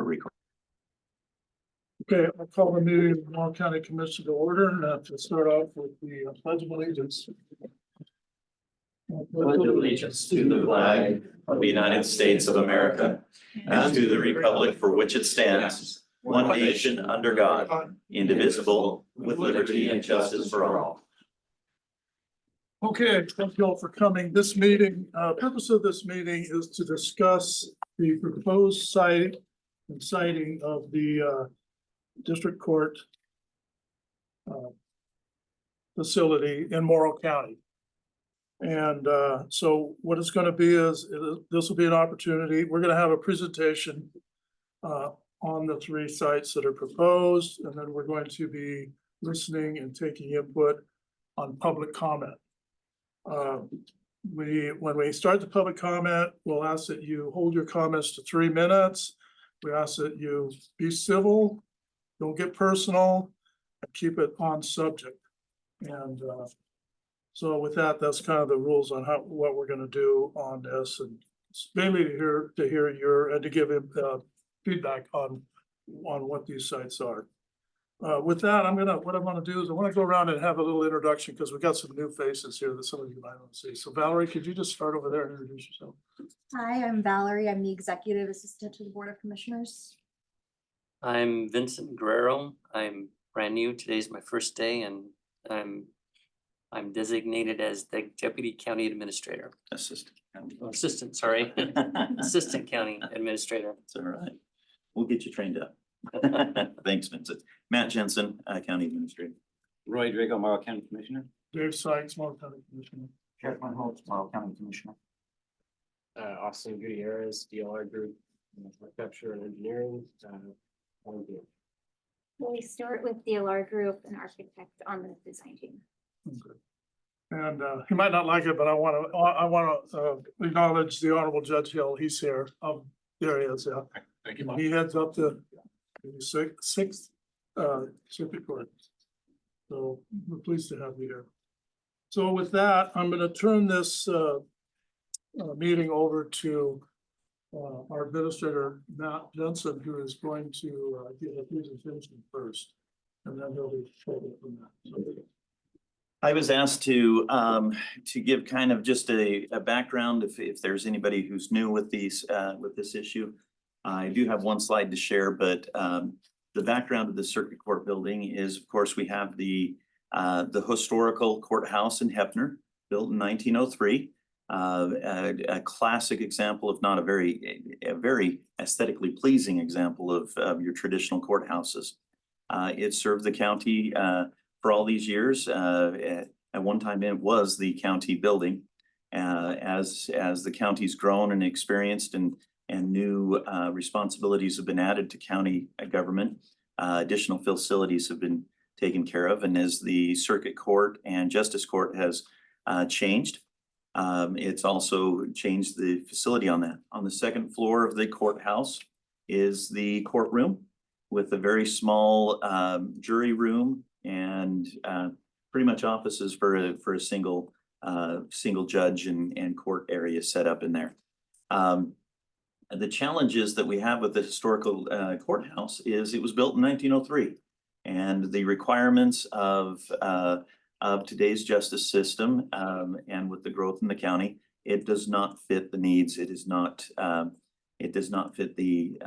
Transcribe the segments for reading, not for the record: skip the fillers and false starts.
record. Okay, I'll call the meeting of the Monroe County Commission to order, and to start off with the Pledge of Allegiance. Pledge allegiance to the flag of the United States of America and to the republic for which it stands, one nation under God, indivisible, with liberty and justice for all. Okay, thank you all for coming. This meeting, purpose of this meeting is to discuss the proposed site and siting of the district court facility in Morrow County. And so what it's going to be is, this will be an opportunity. We're going to have a presentation on the three sites that are proposed, and then we're going to be listening and taking input on public comment. When we start the public comment, we'll ask that you hold your comments to 3 minutes. We ask that you be civil, don't get personal, and keep it on subject. And so with that, that's kind of the rules on what we're going to do on this, and it's mainly to hear your and to give him feedback on what these sites are. With that, what I'm gonna do is I want to go around and have a little introduction, because we've got some new faces here that some of you might want to see. So Valerie, could you just start over there and introduce yourself? Hi, I'm Valerie. I'm the Executive Assistant to the Board of Commissioners. I'm Vincent Guerrero. I'm brand new. Today's my first day, and I'm designated as the Deputy County Administrator. Assistant, sorry. Assistant County Administrator. That's all right. We'll get you trained up. Thanks, Vincent. Matt Jensen, County Administrator. Roy Drago, Morrow County Commissioner. Dave Sykes, Morrow County Commissioner. Jeffrey Holtz, Morrow County Commissioner. Austin Gutierrez, DLR Group, Architecture and Engineering. Lily Stewart with DLR Group, an architect on the design team. Okay. And he might not like it, but I want to acknowledge the Honorable Judge Hill. He's here. There he is. Yeah. Thank you. He heads up the sixth circuit court. So we're pleased to have you here. So with that, I'm going to turn this meeting over to our administrator, Matt Jensen, who is going to give a presentation first, and then he'll be taking it from that. So, I was asked to give kind of just a background if there's anybody who's new with these with this issue. I do have one slide to share, but the background of the circuit court building is, of course, we have the historical courthouse in Hefner, built in 1903. A classic example, if not a very aesthetically pleasing example of your traditional courthouses. It served the county for all these years. At one time, it was the county building. As the county's grown and experienced and new responsibilities have been added to county government, additional facilities have been taken care of. And as the circuit court and justice court has changed, it's also changed the facility on that. On the second floor of the courthouse is the courtroom with a very small jury room and pretty much offices for a single judge and court area set up in there. The challenges that we have with the historical courthouse is it was built in 1903, and the requirements of today's justice system and with the growth in the county, it does not fit the needs. It is not. It does not fit the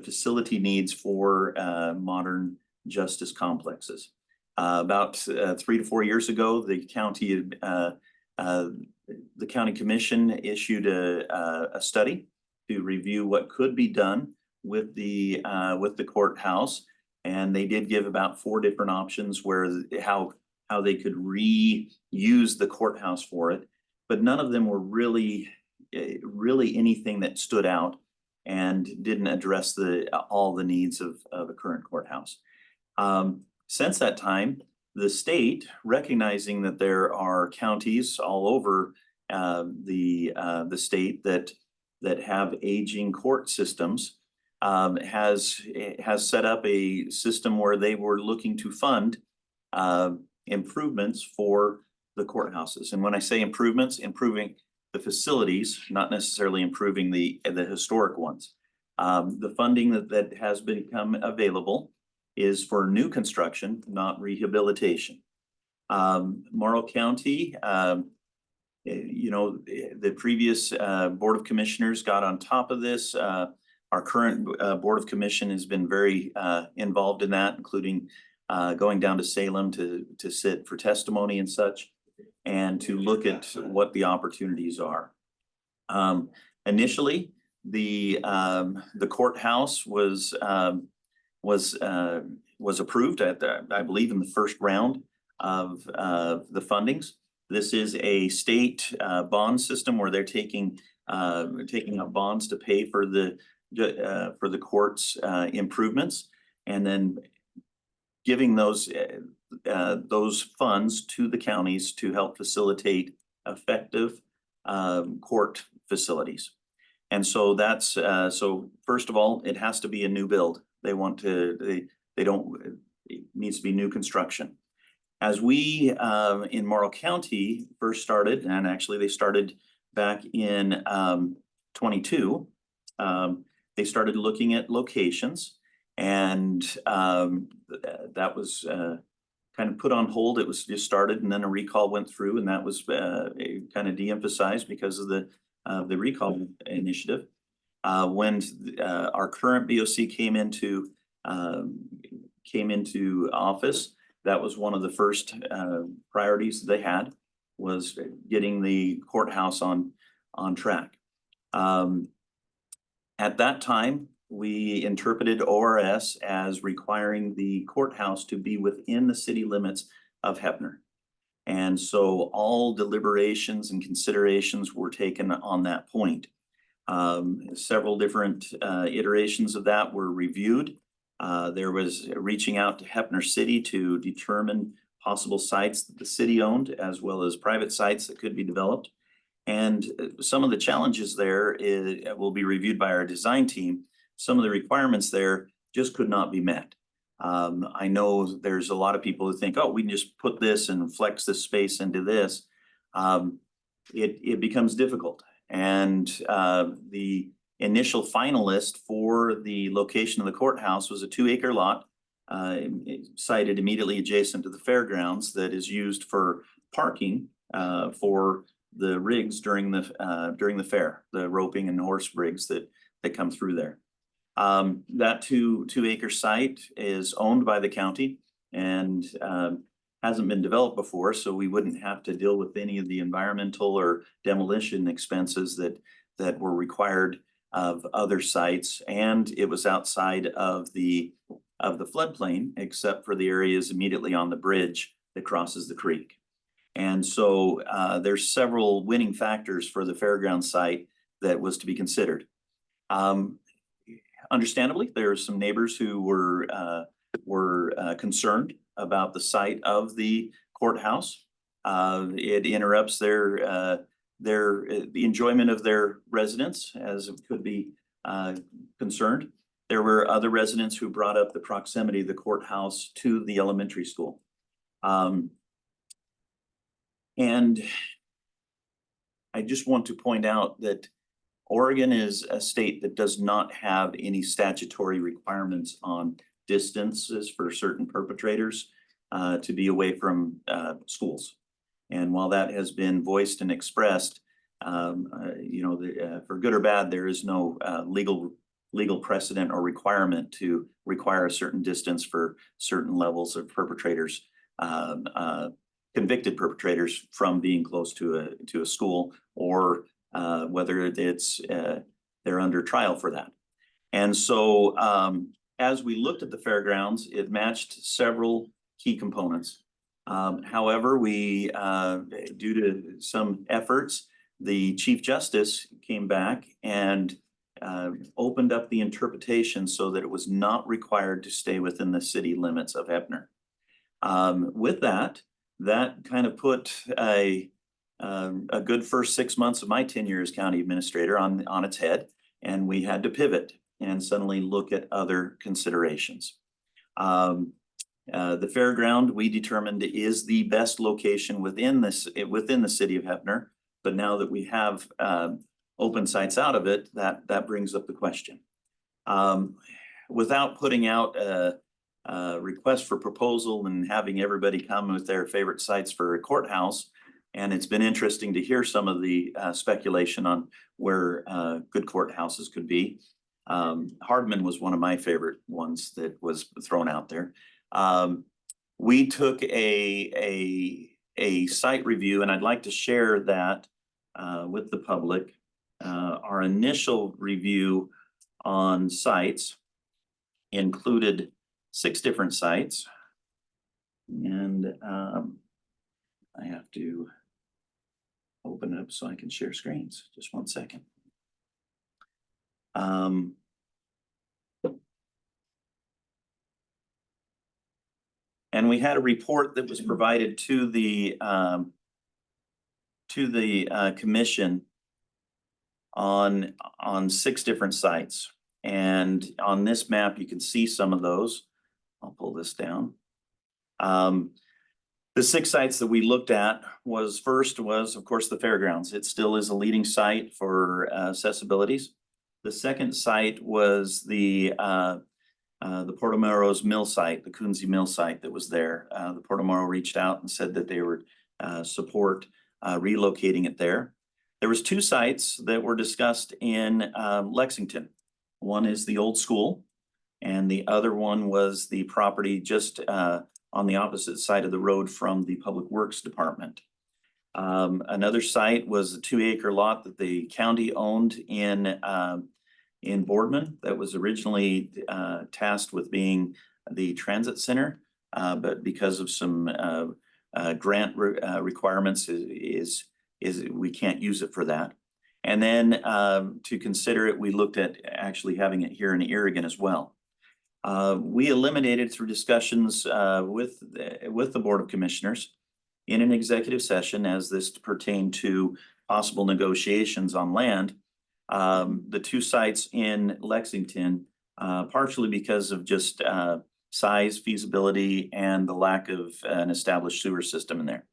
facility needs for modern justice complexes. About 3 to 4 years ago, the county commission issued a study to review what could be done with the courthouse, and they did give about 4 different options where how they could reuse the courthouse for it, but none of them were really anything that stood out and didn't address all the needs of a current courthouse. Since that time, the state, recognizing that there are counties all over the state that have aging court systems, has set up a system where they were looking to fund improvements for the courthouses. And when I say improvements, improving the facilities, not necessarily improving the historic ones. The funding that has become available is for new construction, not rehabilitation. Morrow County, you know, the previous Board of Commissioners got on top of this. Our current Board of Commission has been very involved in that, including going down to Salem to sit for testimony and such, and to look at what the opportunities are. Initially, the courthouse was approved at I believe in the first round of the fundings. This is a state bond system where they're taking out bonds to pay for the court's improvements, and then giving those funds to the counties to help facilitate effective court facilities. And so that's so first of all, it has to be a new build. They want to it needs to be new construction. As we in Morrow County first started, and actually they started back in 22, they started looking at locations, and that was kind of put on hold. It was just started, and then a recall went through, and that was kind of de-emphasized because of the recall initiative. When our current BOC came into office, that was one of the first priorities they had, was getting the courthouse on track. At that time, we interpreted ORS as requiring the courthouse to be within the city limits of Heppner. And so all deliberations and considerations were taken on that point. Several different iterations of that were reviewed. There was reaching out to Heppner City to determine possible sites that the city owned, as well as private sites that could be developed. And some of the challenges there will be reviewed by our design team. Some of the requirements there just could not be met. I know there's a lot of people who think, oh, we can just put this and flex this space into this. It becomes difficult. And the initial finalist for the location of the courthouse was a 2-acre lot sited immediately adjacent to the fairgrounds that is used for parking for the rigs during the fair, the roping and horse rigs that come through there. That 2-acre site is owned by the county and hasn't been developed before, so we wouldn't have to deal with any of the environmental or demolition expenses that were required of other sites. And it was outside of the floodplain, except for the areas immediately on the bridge that crosses the creek. And so there's several winning factors for the fairground site that was to be considered. Understandably, there are some neighbors who were concerned about the site of the courthouse. It interrupts the enjoyment of their residents, as it could be concerned. There were other residents who brought up the proximity of the courthouse to the elementary school. And I just want to point out that Oregon is a state that does not have any statutory requirements on distances for certain perpetrators to be away from schools. And while that has been voiced and expressed, you know, for good or bad, there is no legal precedent or requirement to require a certain distance for certain levels of perpetrators, convicted perpetrators, from being close to a school, or whether it's they're under trial for that. And so as we looked at the fairgrounds, it matched several key components. However, we due to some efforts, the Chief Justice came back and opened up the interpretation so that it was not required to stay within the city limits of Heppner. With that kind of put a good first 6 months of my tenure as county administrator on its head, and we had to pivot and suddenly look at other considerations. The fairground, we determined, is the best location within the city of Heppner. But now that we have open sites out of it, that brings up the question. Without putting out a request for proposal and having everybody come with their favorite sites for a courthouse, and it's been interesting to hear some of the speculation on where good courthouses could be. Hardman was one of my favorite ones that was thrown out there. We took a site review, and I'd like to share that with the public. Our initial review on sites included 6 different sites. And I have to open it up so I can share screens. Just one second. And we had a report that was provided to the commission on 6 different sites. And on this map, you can see some of those. I'll pull this down. The 6 sites that we looked at was of course the fairgrounds. It still is a leading site for accessibilities. The second site was the Portomero's mill site, the Coonsey mill site that was there. The Portomero reached out and said that they would support relocating it there. There was 2 sites that were discussed in Lexington. One is the old school, and the other one was the property just on the opposite side of the road from the Public Works Department. Another site was a 2-acre lot that the county owned in Boardman that was originally tasked with being the transit center, but because of some grant requirements is we can't use it for that. And then to consider it, we looked at actually having it here in Oregon as well. We eliminated through discussions with the Board of Commissioners in an executive session as this pertained to possible negotiations on land. The 2 sites in Lexington, partially because of just size, feasibility, and the lack of an established sewer system in there.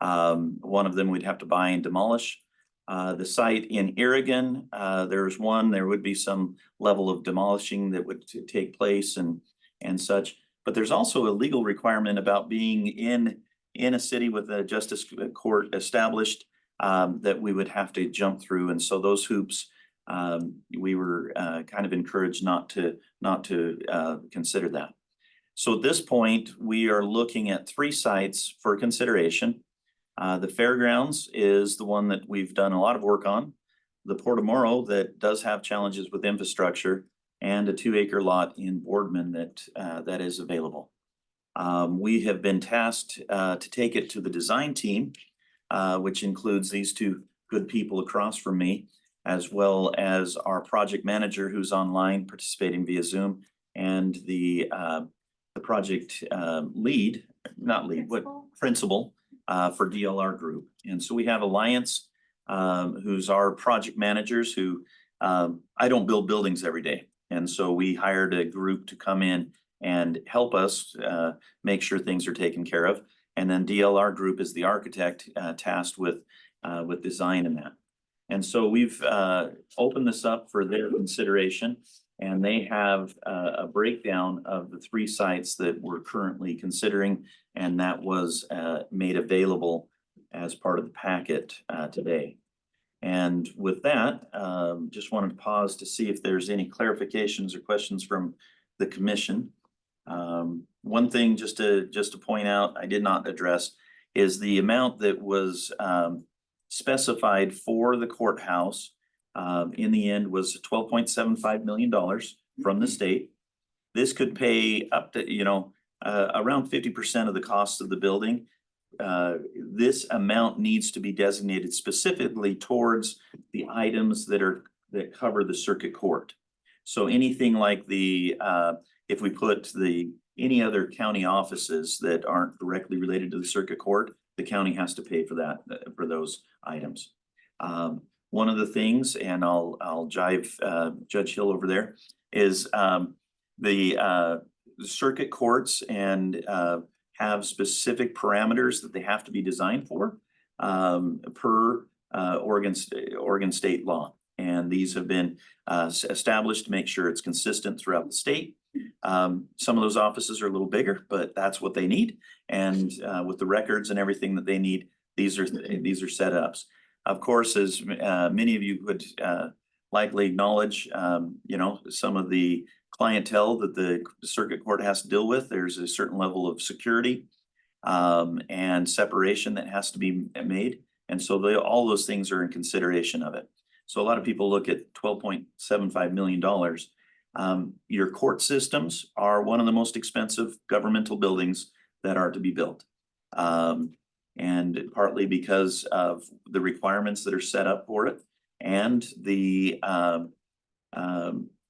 One of them we'd have to buy and demolish. The site in Oregon, there would be some level of demolishing that would take place and such. But there's also a legal requirement about being in a city with a justice court established that we would have to jump through. And so those hoops, we were kind of encouraged not to consider that. So at this point, we are looking at 3 sites for consideration. The fairgrounds is the one that we've done a lot of work on. The Portomero that does have challenges with infrastructure, and a 2-acre lot in Boardman that is available. We have been tasked to take it to the design team, which includes these 2 good people across from me, as well as our project manager who's online participating via Zoom, and the project principal for DLR Group. And so we have Alliance, who's our project managers who, I don't build buildings every day. And so we hired a group to come in and help us make sure things are taken care of. And then DLR Group is the architect tasked with design in that. And so we've opened this up for their consideration, and they have a breakdown of the 3 sites that we're currently considering, and that was made available as part of the packet today. And with that, just wanted to pause to see if there's any clarifications or questions from the commission. One thing just to point out, I did not address, is the amount that was specified for the courthouse in the end was $12.75 million from the state. This could pay up to, around 50% of the cost of the building. This amount needs to be designated specifically towards the items that cover the circuit court. So anything like if we put any other county offices that aren't directly related to the circuit court, the county has to pay for that, for those items. One of the things, and I'll jive Judge Hill over there, is the circuit courts and have specific parameters that they have to be designed for per Oregon state law. And these have been established to make sure it's consistent throughout the state. Some of those offices are a little bigger, but that's what they need. And with the records and everything that they need, these are setups. Of course, as many of you would likely acknowledge, you know, some of the clientele that the circuit court has to deal with, there's a certain level of security and separation that has to be made. And so all those things are in consideration of it. So a lot of people look at $12.75 million. Your court systems are one of the most expensive governmental buildings that are to be built. And partly because of the requirements that are set up for it, and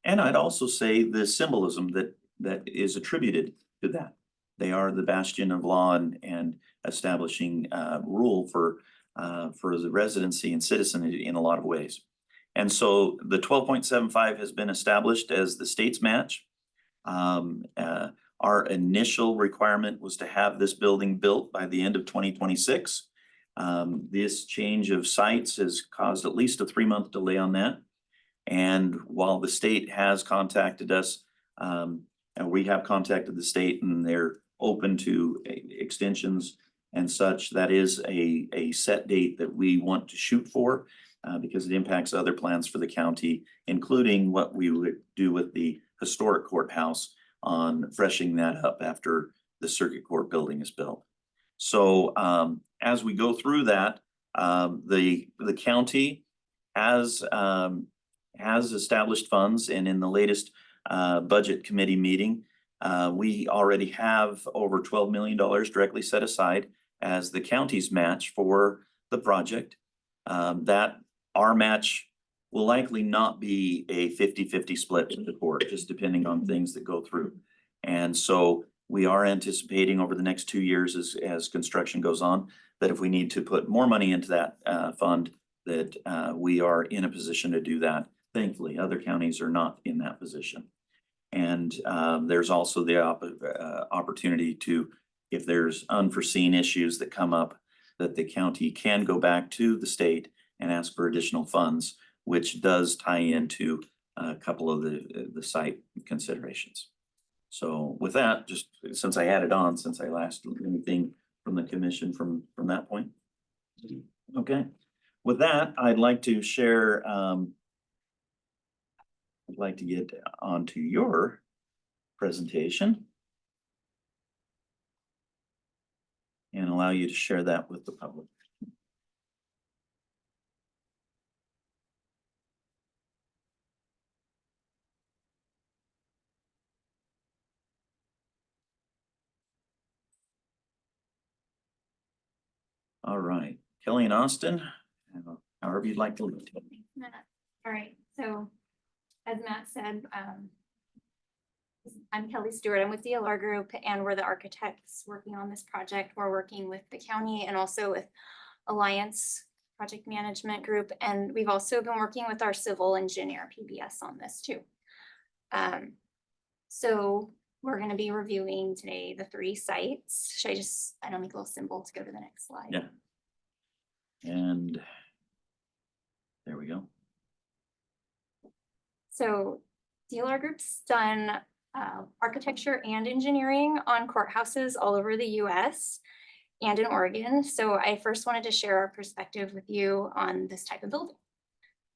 and I'd also say the symbolism that is attributed to that. They are the bastion of law and establishing rule for the residency and citizenry in a lot of ways. And so the 12.75 has been established as the state's match. Our initial requirement was to have this building built by the end of 2026. This change of sites has caused at least a 3-month delay on that. And while the state has contacted us, and we have contacted the state and they're open to extensions and such, that is a set date that we want to shoot for because it impacts other plans for the county, including what we would do with the historic courthouse on freshening that up after the circuit court building is built. So as we go through that, the county has established funds, and in the latest budget committee meeting, we already have over $12 million directly set aside as the county's match for the project. That our match will likely not be a 50-50 split to the court, just depending on things that go through. And so we are anticipating over the next 2 years as construction goes on, that if we need to put more money into that fund, that we are in a position to do that. Thankfully, other counties are not in that position. And there's also the opportunity to, if there's unforeseen issues that come up, that the county can go back to the state and ask for additional funds, which does tie into a couple of the site considerations. So with that, just since I added on, since I last, anything from the commission from that point? Okay, with that, I'd like to share, I'd like to get onto your presentation and allow you to share that with the public. All right, Kelly and Austin, however you'd like to lead. All right, so as Matt said, I'm Kelly Stewart. I'm with DLR Group, and we're the architects working on this project. We're working with the county and also with Alliance Project Management Group, and we've also been working with our civil engineer PBS on this too. So we're going to be reviewing today the 3 sites. Should I don't make a little symbol to go to the next slide? Yeah. And there we go. So DLR Group's done architecture and engineering on courthouses all over the US and in Oregon. So I first wanted to share our perspective with you on this type of building,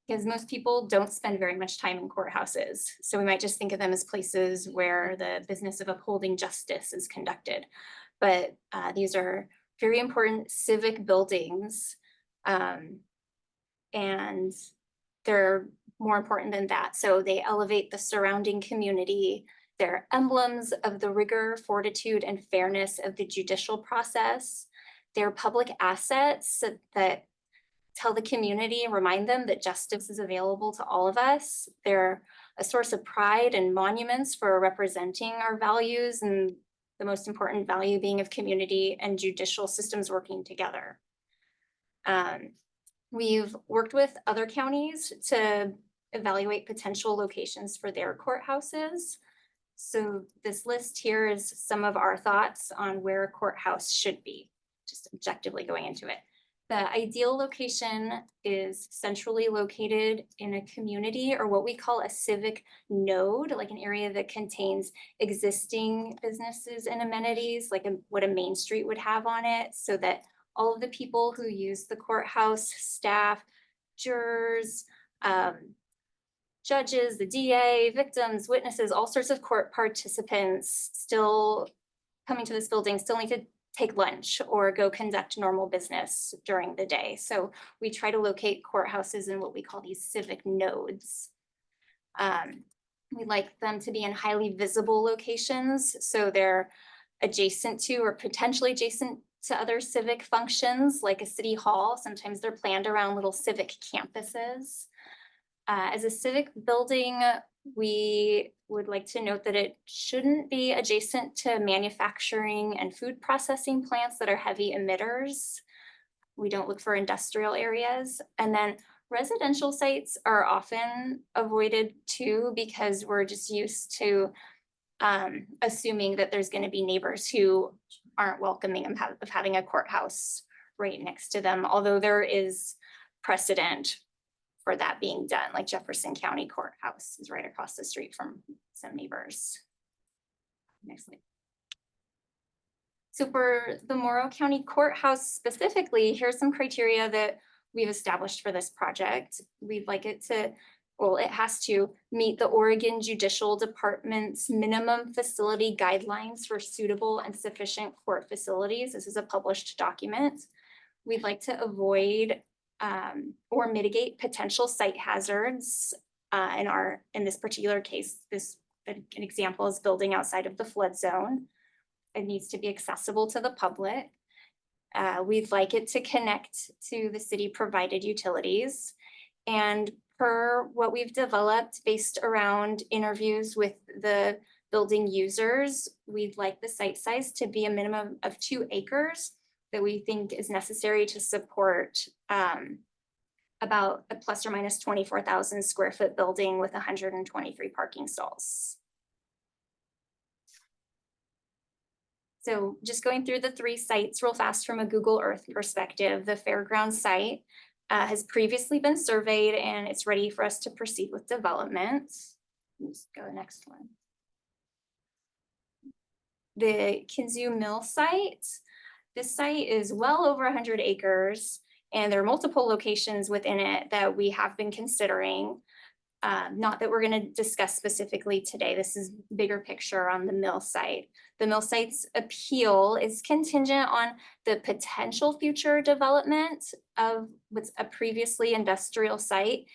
because most people don't spend very much time in courthouses. So we might just think of them as places where the business of upholding justice is conducted. But these are very important civic buildings, and they're more important than that. So they elevate the surrounding community. They're emblems of the rigor, fortitude, and fairness of the judicial process. They're public assets that tell the community and remind them that justice is available to all of us. They're a source of pride and monuments for representing our values, and the most important value being of community and judicial systems working together. We've worked with other counties to evaluate potential locations for their courthouses. So this list here is some of our thoughts on where a courthouse should be, just objectively going into it. The ideal location is centrally located in a community or what we call a civic node, like an area that contains existing businesses and amenities, like what a main street would have on it, so that all of the people who use the courthouse, staff, jurors, judges, the DA, victims, witnesses, all sorts of court participants still coming to this building still need to take lunch or go conduct normal business during the day. So we try to locate courthouses in what we call these civic nodes. We like them to be in highly visible locations, so they're adjacent to or potentially adjacent to other civic functions like a city hall. Sometimes they're planned around little civic campuses. As a civic building, we would like to note that it shouldn't be adjacent to manufacturing and food processing plants that are heavy emitters. We don't look for industrial areas. And then residential sites are often avoided too, because we're just used to assuming that there's going to be neighbors who aren't welcoming of having a courthouse right next to them, although there is precedent for that being done, like Jefferson County Courthouse is right across the street from some neighbors. Next slide. So for the Morrow County Courthouse specifically, here's some criteria that we've established for this project. We'd like it to, well, it has to meet the Oregon Judicial Department's minimum facility guidelines for suitable and sufficient court facilities. This is a published document. We'd like to avoid or mitigate potential site hazards. In this particular case, an example is building outside of the flood zone. It needs to be accessible to the public. We'd like it to connect to the city provided utilities. And per what we've developed based around interviews with the building users, we'd like the site size to be a minimum of 2 acres that we think is necessary to support about a plus or minus 24,000 square foot building with 123 parking stalls. So just going through the 3 sites real fast from a Google Earth perspective, the fairgrounds site has previously been surveyed and it's ready for us to proceed with development. Let's go to the next one. The Kinzu Mill site. This site is well over 100 acres and there are multiple locations within it that we have been considering. Not that we're going to discuss specifically today. This is bigger picture on the mill site. The mill site's appeal is contingent on the potential future development of what's a previously industrial site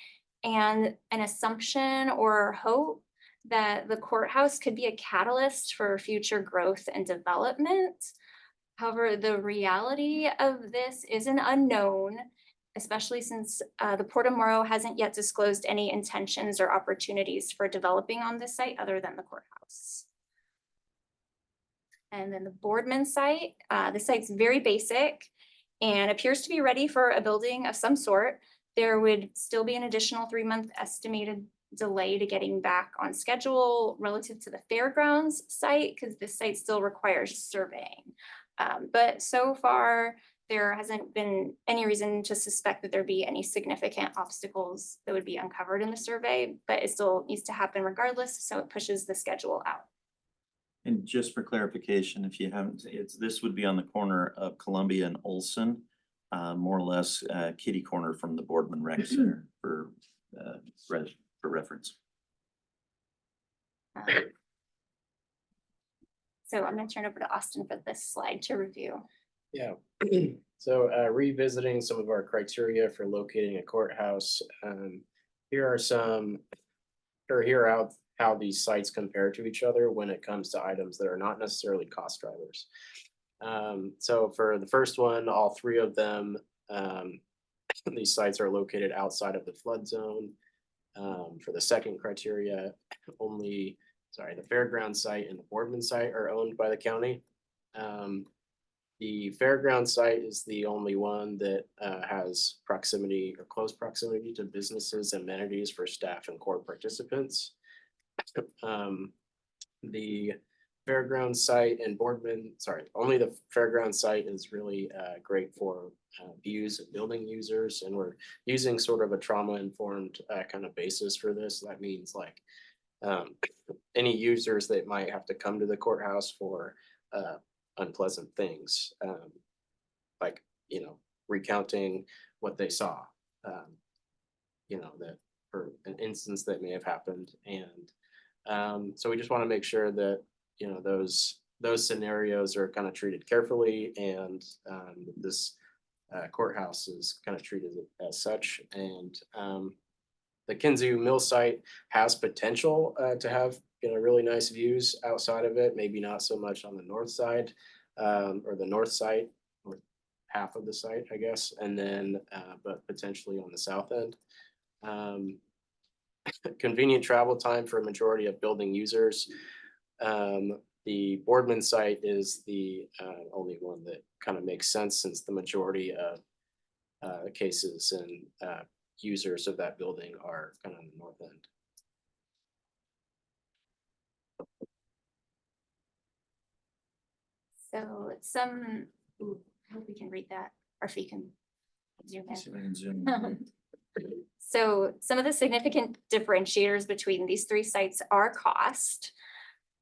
and an assumption or hope that the courthouse could be a catalyst for future growth and development. However, the reality of this is an unknown, especially since the Port of Morrow hasn't yet disclosed any intentions or opportunities for developing on this site other than the courthouse. And then the Boardman site, the site's very basic and appears to be ready for a building of some sort. There would still be an additional 3-month estimated delay to getting back on schedule relative to the fairgrounds site because this site still requires surveying. But so far, there hasn't been any reason to suspect that there'd be any significant obstacles that would be uncovered in the survey, but it still needs to happen regardless, so it pushes the schedule out. And just for clarification, if you haven't, this would be on the corner of Columbia and Olson, more or less kitty corner from the Boardman Rec Center for reference. So I'm going to turn over to Austin for this slide to review. Yeah, so revisiting some of our criteria for locating a courthouse. Here are how these sites compare to each other when it comes to items that are not necessarily cost drivers. So for the first one, all 3 of them, these sites are located outside of the flood zone. For the second criteria, the fairground site and the Boardman site are owned by the county. The fairground site is the only one that has proximity or close proximity to businesses and amenities for staff and court participants. The fairground site and Boardman, sorry, only the fairground site is really great for views and building users. And we're using sort of a trauma-informed kind of basis for this. That means like any users that might have to come to the courthouse for unpleasant things, like, you know, recounting what they saw, you know, that for an instance that may have happened. And so we just want to make sure that, you know, those scenarios are kind of treated carefully, and this courthouse is kind of treated as such. And the Kinzu Mill site has potential to have, you know, really nice views outside of it, maybe not so much on the north side, or the north side, or half of the site, I guess, and then but potentially on the south end. Convenient travel time for a majority of building users. The Boardman site is the only one that kind of makes sense, since the majority of cases and users of that building are kind of on the north end. So I hope we can read that, or if we can zoom in. See if I can zoom in. So some of the significant differentiators between these three sites are cost.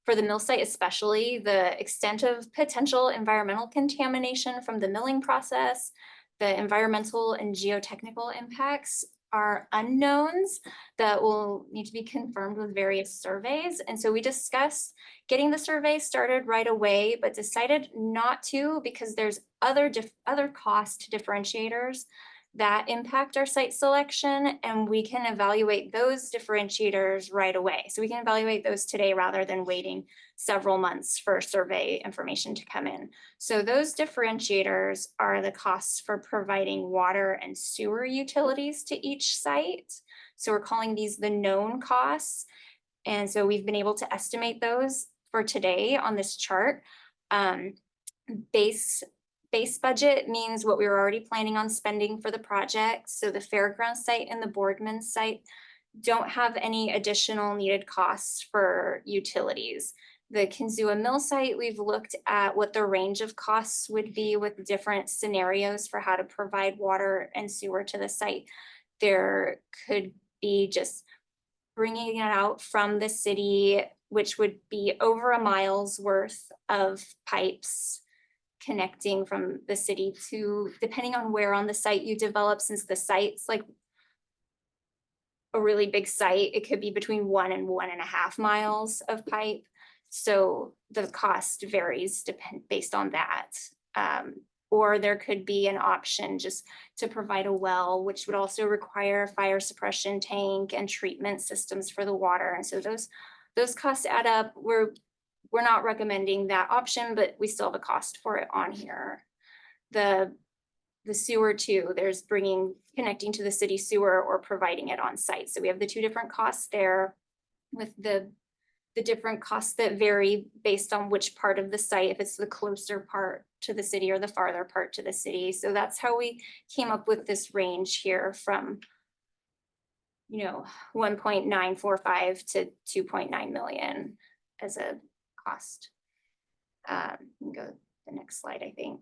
For the mill site especially, the extent of potential environmental contamination from the milling process, the environmental and geotechnical impacts are unknowns that will need to be confirmed with various surveys. And so we discussed getting the survey started right away, but decided not to because there's other cost differentiators that impact our site selection, and we can evaluate those differentiators right away. So we can evaluate those today rather than waiting several months for survey information to come in. So those differentiators are the costs for providing water and sewer utilities to each site. So we're calling these the known costs. And so we've been able to estimate those for today on this chart. Base budget means what we were already planning on spending for the project. So the fairground site and the Boardman site don't have any additional needed costs for utilities. The Kinzua Mill site, we've looked at what the range of costs would be with different scenarios for how to provide water and sewer to the site. There could be just bringing it out from the city, which would be over a mile's worth of pipes connecting from the city to, depending on where on the site you develop, since the site's like a really big site, it could be between 1 and 1.5 miles of pipe. So the cost varies based on that. Or there could be an option just to provide a well, which would also require a fire suppression tank and treatment systems for the water. And so those costs add up. We're not recommending that option, but we still have a cost for it on here. The sewer too, there's connecting to the city sewer or providing it on site. So we have the two different costs there, with the different costs that vary based on which part of the site, if it's the closer part to the city or the farther part to the city. So that's how we came up with this range here from, you know, 1.945 to 2.9 million as a cost. Go to the next slide, I think.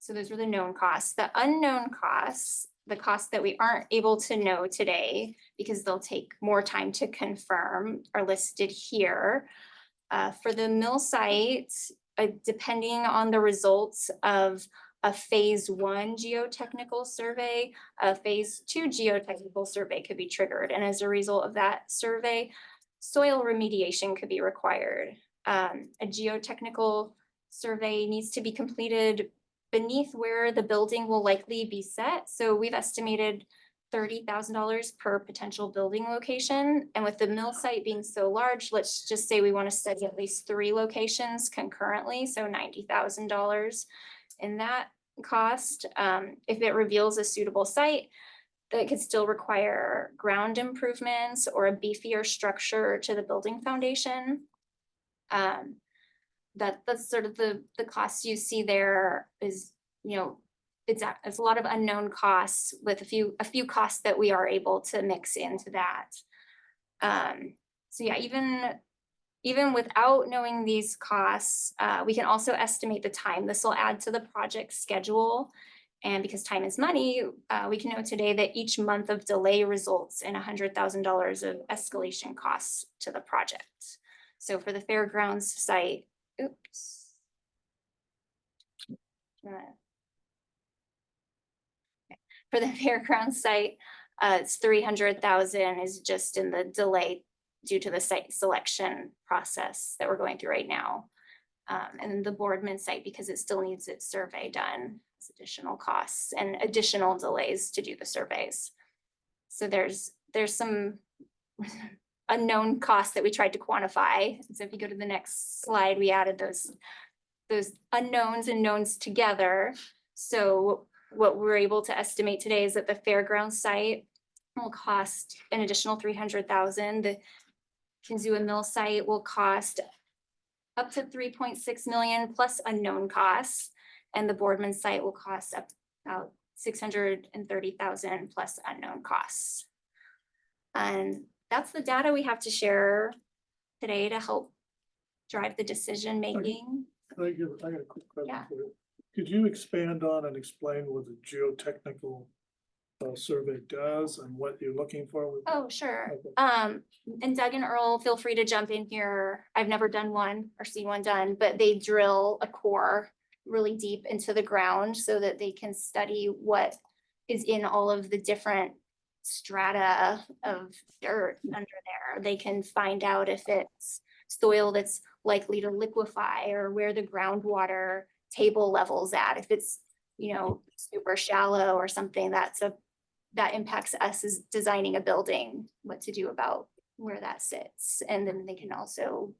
So those are the known costs. The unknown costs, the costs that we aren't able to know today because they'll take more time to confirm, are listed here. For the mill site, depending on the results of a phase 1 geotechnical survey, a phase 2 geotechnical survey could be triggered. And as a result of that survey, soil remediation could be required. A geotechnical survey needs to be completed beneath where the building will likely be set. So we've estimated $30,000 per potential building location. And with the mill site being so large, let's just say we want to study at least 3 locations concurrently. So $90,000 in that cost. If it reveals a suitable site, that could still require ground improvements or a beefier structure to the building foundation. That's sort of the costs you see there is, you know, it's a lot of unknown costs with a few costs that we are able to mix into that. So yeah, even without knowing these costs, we can also estimate the time this will add to the project schedule. And because time is money, we can know today that each month of delay results in $100,000 of escalation costs to the project. So for the fairgrounds site, oops. For the fairgrounds site, it's 300,000 is just in the delay due to the site selection process that we're going through right now. And then the Boardman site, because it still needs its survey done, has additional costs and additional delays to do the surveys. So there's some unknown costs that we tried to quantify. So if you go to the next slide, we added those unknowns and knowns together. So what we're able to estimate today is that the fairgrounds site will cost an additional 300,000. The Kinzua Mill site will cost up to 3.6 million plus unknown costs. And the Boardman site will cost up about 630,000 plus unknown costs. And that's the data we have to share today to help drive the decision making. I got a quick question Yeah. for you. Could you expand on and explain what the geotechnical survey does and what you're looking for? With Oh, sure. Okay. And Doug and Earl, feel free to jump in here. I've never done one or seen one done, but they drill a core really deep into the ground so that they can study what is in all of the different strata of dirt under there. They can find out if it's soil that's likely to liquefy or where the groundwater table levels at. If it's, you know, super shallow or something that impacts us as designing a building, what to do about where that sits. And then they can also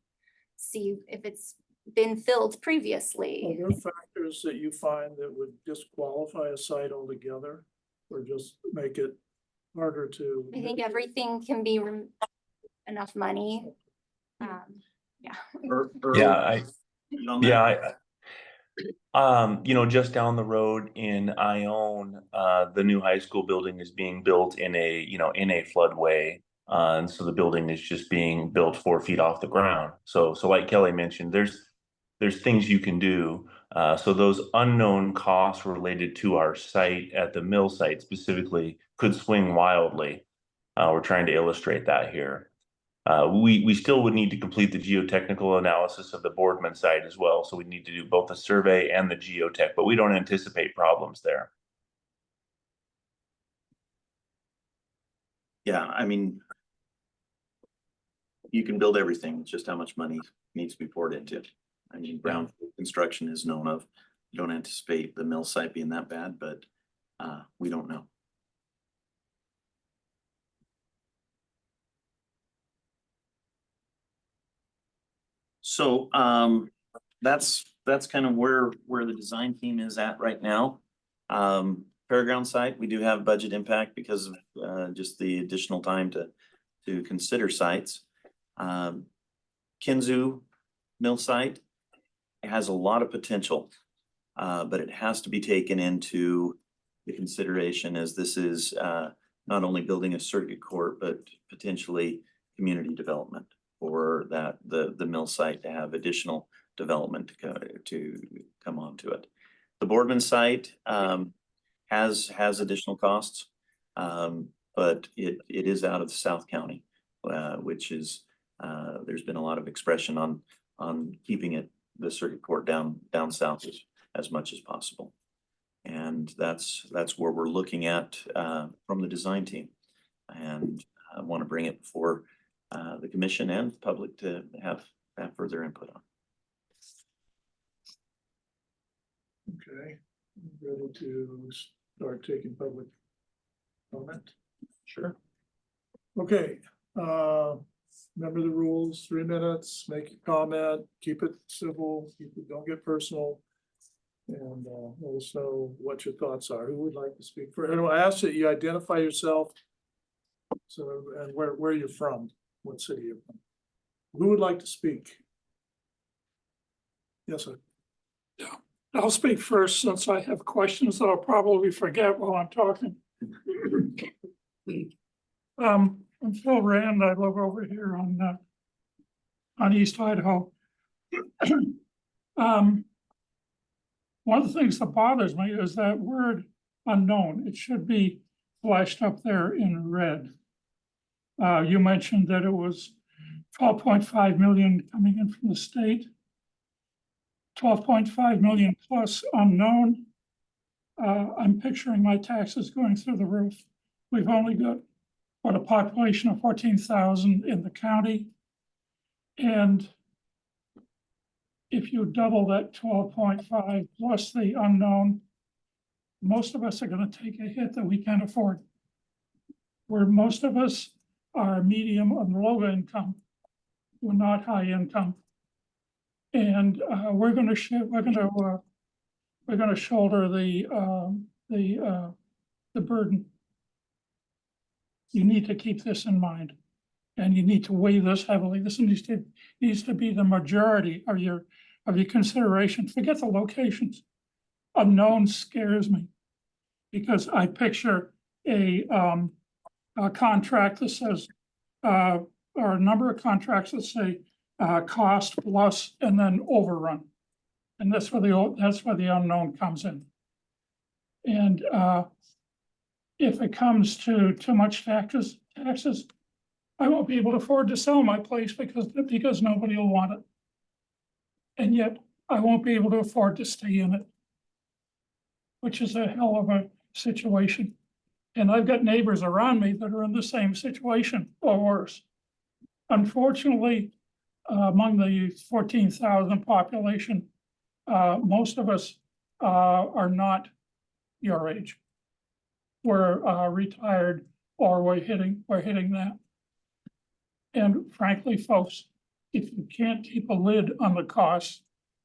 see if it's been filled Are previously. there factors that you find that would disqualify a site altogether or just make it harder to? I think everything can be enough money. Yeah. Yeah, You know, just down the road in Ione, the new high school building is being built in a, you know, in a floodway. And so the building is just being built 4 feet off the ground. So like Kelly mentioned, there's things you can do. So those unknown costs related to our site at the mill site specifically could swing wildly. We're trying to illustrate that here. We still would need to complete the geotechnical analysis of the Boardman site as well. So we need to do both the survey and the geotech, but we don't anticipate problems there. Yeah, I mean, you can build everything, it's just how much money needs to be poured into it. I mean, brownfield construction is known of. You don't anticipate the mill site being that bad, but we don't know. So that's kind of where the design team is at right now. Fairground site, we do have budget impact because of just the additional time to consider sites. Kinzua Mill site, it has a lot of potential, but it has to be taken into the consideration as this is not only building a circuit court, but potentially community development for the mill site to have additional development to come onto it. The Boardman site has additional costs, but it is out of South County, which is there's been a lot of expression on keeping the circuit court down south as much as possible. And that's where we're looking at from the design team. And I want to bring it before the commission and the public to have further input on. Okay, ready to start taking public comment? Sure. Okay, remember the rules, 3 minutes, make a comment, keep it civil, don't get personal. And let us know what your thoughts are. Who would like to speak for? And I ask that you identify yourself. So, and where you're from, what city you're from. Who would like to speak? Yes, sir. I'll speak first since I have questions that I'll probably forget while I'm talking. I'm Phil Rand. I live over here on on East Idaho. One of the things that bothers me is that word unknown. It should be flashed up there in red. You mentioned that it was 12.5 million coming in from the state. 12.5 million plus unknown. I'm picturing my taxes going through the roof. We've only got, what, a population of 14,000 in the county. And if you double that 12.5 plus the unknown, most of us are gonna take a hit that we can't afford. Where most of us are medium and low income, we're not high income. And we're gonna shoulder the burden. You need to keep this in mind, and you need to weigh this heavily. This needs to be the majority of your consideration. Forget the locations. Unknown scares me because I picture a contract that says or a number of contracts that say cost plus and then overrun. And that's where the unknown comes in. And if it comes to too much taxes, I won't be able to afford to sell my place because nobody will want it. And yet I won't be able to afford to stay in it, which is a hell of a situation. And I've got neighbors around me that are in the same situation or worse. Unfortunately, among the 14,000 population, most of us are not your age. We're retired or we're hitting that. And frankly, folks, if you can't keep a lid on the costs,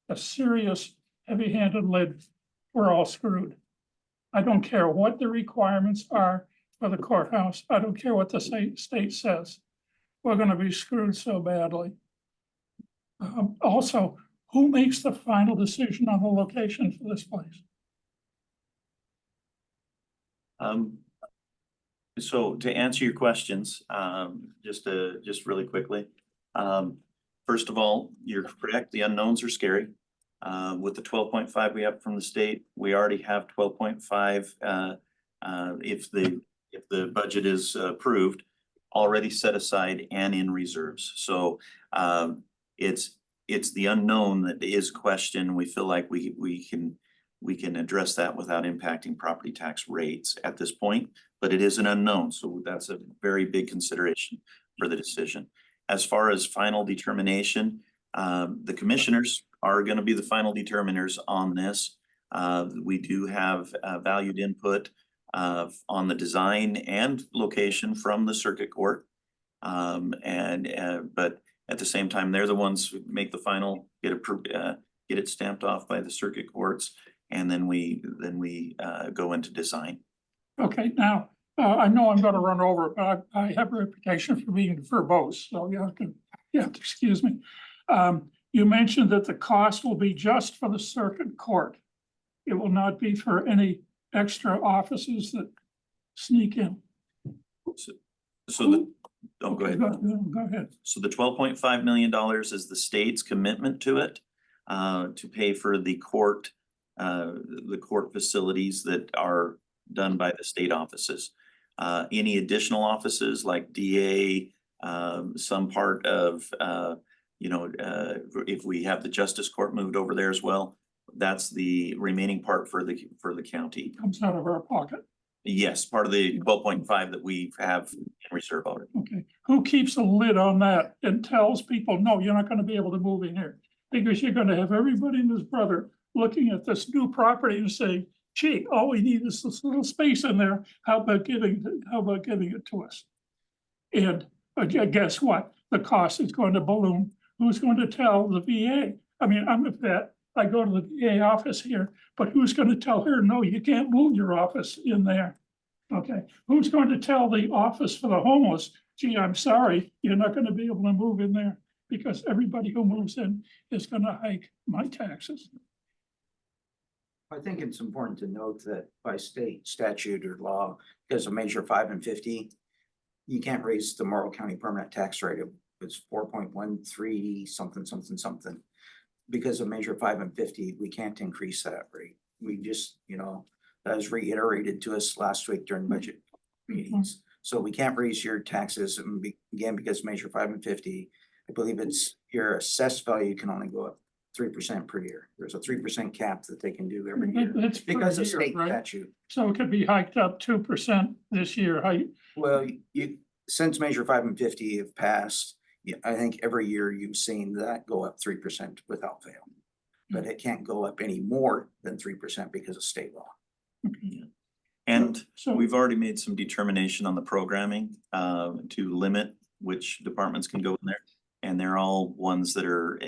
a serious heavy-handed lid, we're all screwed. I don't care what the requirements are for the courthouse. I don't care what the state says. We're gonna be screwed so badly. Also, who makes the final decision on the location for this place? So to answer your questions, just really quickly. First of all, you're correct, the unknowns are scary. With the 12.5 we have from the state, we already have 12.5 if the budget is approved, already set aside and in reserves. So it's the unknown that is questioned. We feel like we can address that without impacting property tax rates at this point, but it is an unknown. So that's a very big consideration for the decision. As far as final determination, the commissioners are going to be the final determiners on this. We do have valued input on the design and location from the circuit court. But at the same time, they're the ones who make the final, get it stamped off by the circuit courts, and then we go into design. Okay, now, I know I'm gonna run over, but I have a reputation for being verbose, so you have to excuse me. You mentioned that the cost will be just for the circuit court. It will not be for any extra offices that sneak in. Go ahead. Go ahead. So the $12.5 million is the state's commitment to it, to pay for the court facilities that are done by the state offices. Any additional offices like DA, some part of, if we have the justice court moved over there as well, that's the remaining part for the county. Comes out of our pocket. Yes, part of the 12.5 that we have in reserve already. Okay, who keeps a lid on that and tells people, no, you're not gonna be able to move in here? Because you're gonna have everybody and his brother looking at this new property and saying, gee, all we need is this little space in there. How about giving it to us? And guess what? The cost is going to balloon. Who's going to tell the VA? I mean, I'm a vet. I go to the VA office here, but who's going to tell her, no, you can't move your office in there? Okay, who's going to tell the office for the homeless, gee, I'm sorry, you're not going to be able to move in there because everybody who moves in is going to hike my taxes. I think it's important to note that by state statute or law, because of Measure 5 and 50, you can't raise the Morrow County permanent tax rate it's 4.13 something, something, something. Because of measure 5 and 50, we can't increase that rate. We just, that was reiterated to us last week during budget meetings. So we can't raise your taxes again, because measure 5 and 50, I believe it's your assessed value can only go up 3% per year. There's a 3% cap that they can do every year That's per because of year, state right? statute. So it could be hiked up 2% this year, Well, since measure 5 and 50 have passed, I think every year you've seen that go up 3% without fail. But it can't go up any more than 3% because of state law. And So- we've already made some determination on the programming to limit which departments can go in there. And they're all ones that are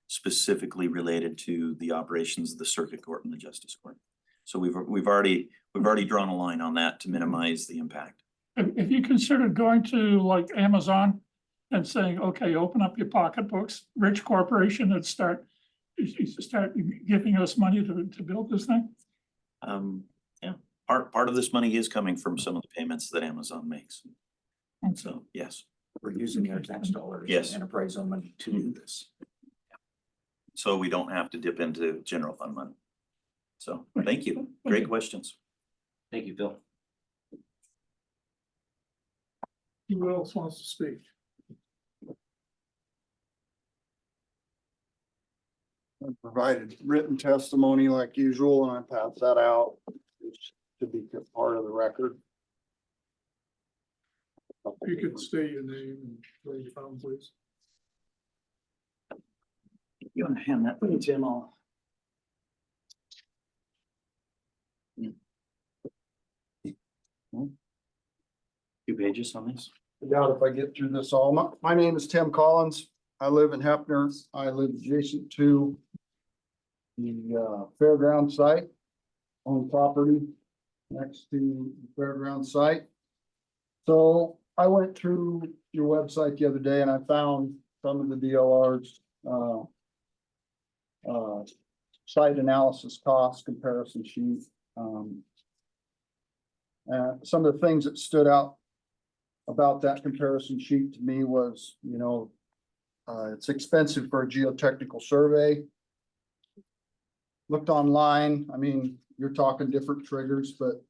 specifically related to the operations of the circuit court and the justice court. So we've already drawn a line on that to minimize the impact. If you considered going to like Amazon and saying, okay, open up your pocketbooks, rich corporation, and start giving us money to build this thing? Yeah, part of this money is coming from some of the payments that Amazon makes. And So, yes. We're using their tax dollars. Yes. Enterprise zone money to do this. So we don't have to dip into general fund money. So, thank you. Great questions. Thank you, Bill. Who else wants to speak? I provided written testimony like usual, and I passed that out to be part of the record. You could state your name and where you from, please. You want to hand that to Tim? Two pages on this? I doubt if I get through this all. My name is Tim Collins. I live in Hefner. I live adjacent to the fairground site, on property next to the fairground site. So I went through your website the other day and I found some of the DLR's site analysis cost comparison sheet. Some of the things that stood out about that comparison sheet to me was, it's expensive for a geotechnical survey. Looked online, I mean, you're talking different triggers, but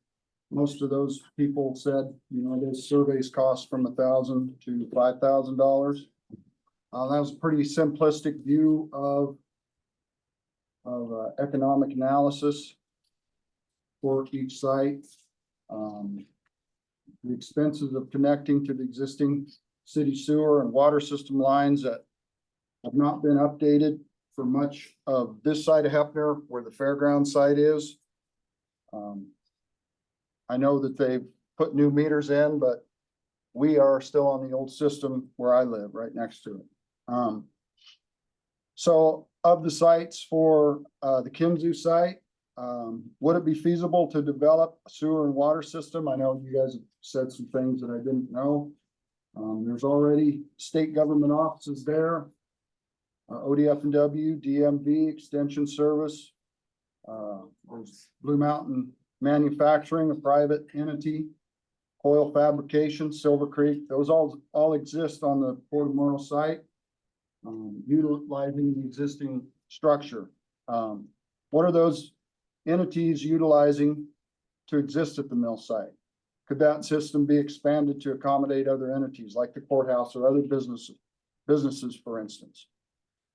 most of those people said, those surveys cost from $1,000 to $5,000. That was a pretty simplistic view of economic analysis for each site. The expenses of connecting to the existing city sewer and water system lines that have not been updated for much of this side of Hefner where the fairground site is. I know that they've put new meters in, but we are still on the old system where I live, right next to it. So of the sites for the Kinzu site, would it be feasible to develop a sewer and water system? I know you guys have said some things that I didn't know. There's already state government offices there. ODF&W, DMV, Extension Service. There's Blue Mountain Manufacturing, a private entity. Coil Fabrication, Silver Creek, those all exist on the Port of Morrow site, utilizing the existing structure. What are those entities utilizing to exist at the mill site? Could that system be expanded to accommodate other entities like the courthouse or other businesses, for instance?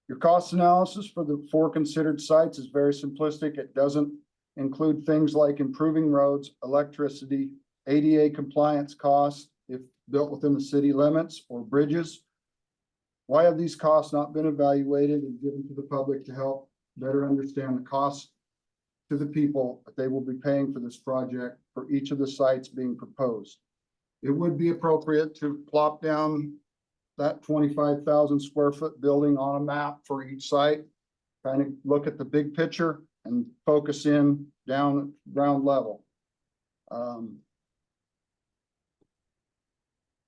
Your cost analysis for the 4 considered sites is very simplistic. It doesn't include things like improving roads, electricity, ADA compliance costs if built within the city limits, or bridges. Why have these costs not been evaluated and given to the public to help better understand the costs to the people that they will be paying for this project for each of the sites being proposed? It would be appropriate to plop down that 25,000 square foot building on a map for each site, kind of look at the big picture and focus in down at ground level.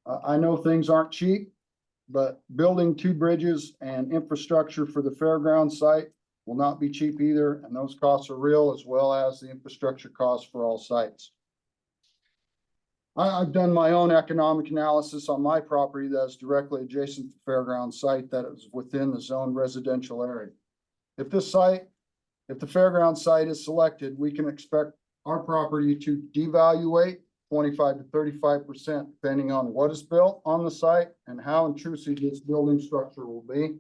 I know things aren't cheap, but building 2 bridges and infrastructure for the fairground site will not be cheap either, and those costs are real, as well as the infrastructure costs for all sites. I've done my own economic analysis on my property that is directly adjacent to the fairground site that is within the zone residential area. If the fairground site is selected, we can expect our property to devaluate 25 to 35%, depending on what is built on the site and how intrusive this building structure will be.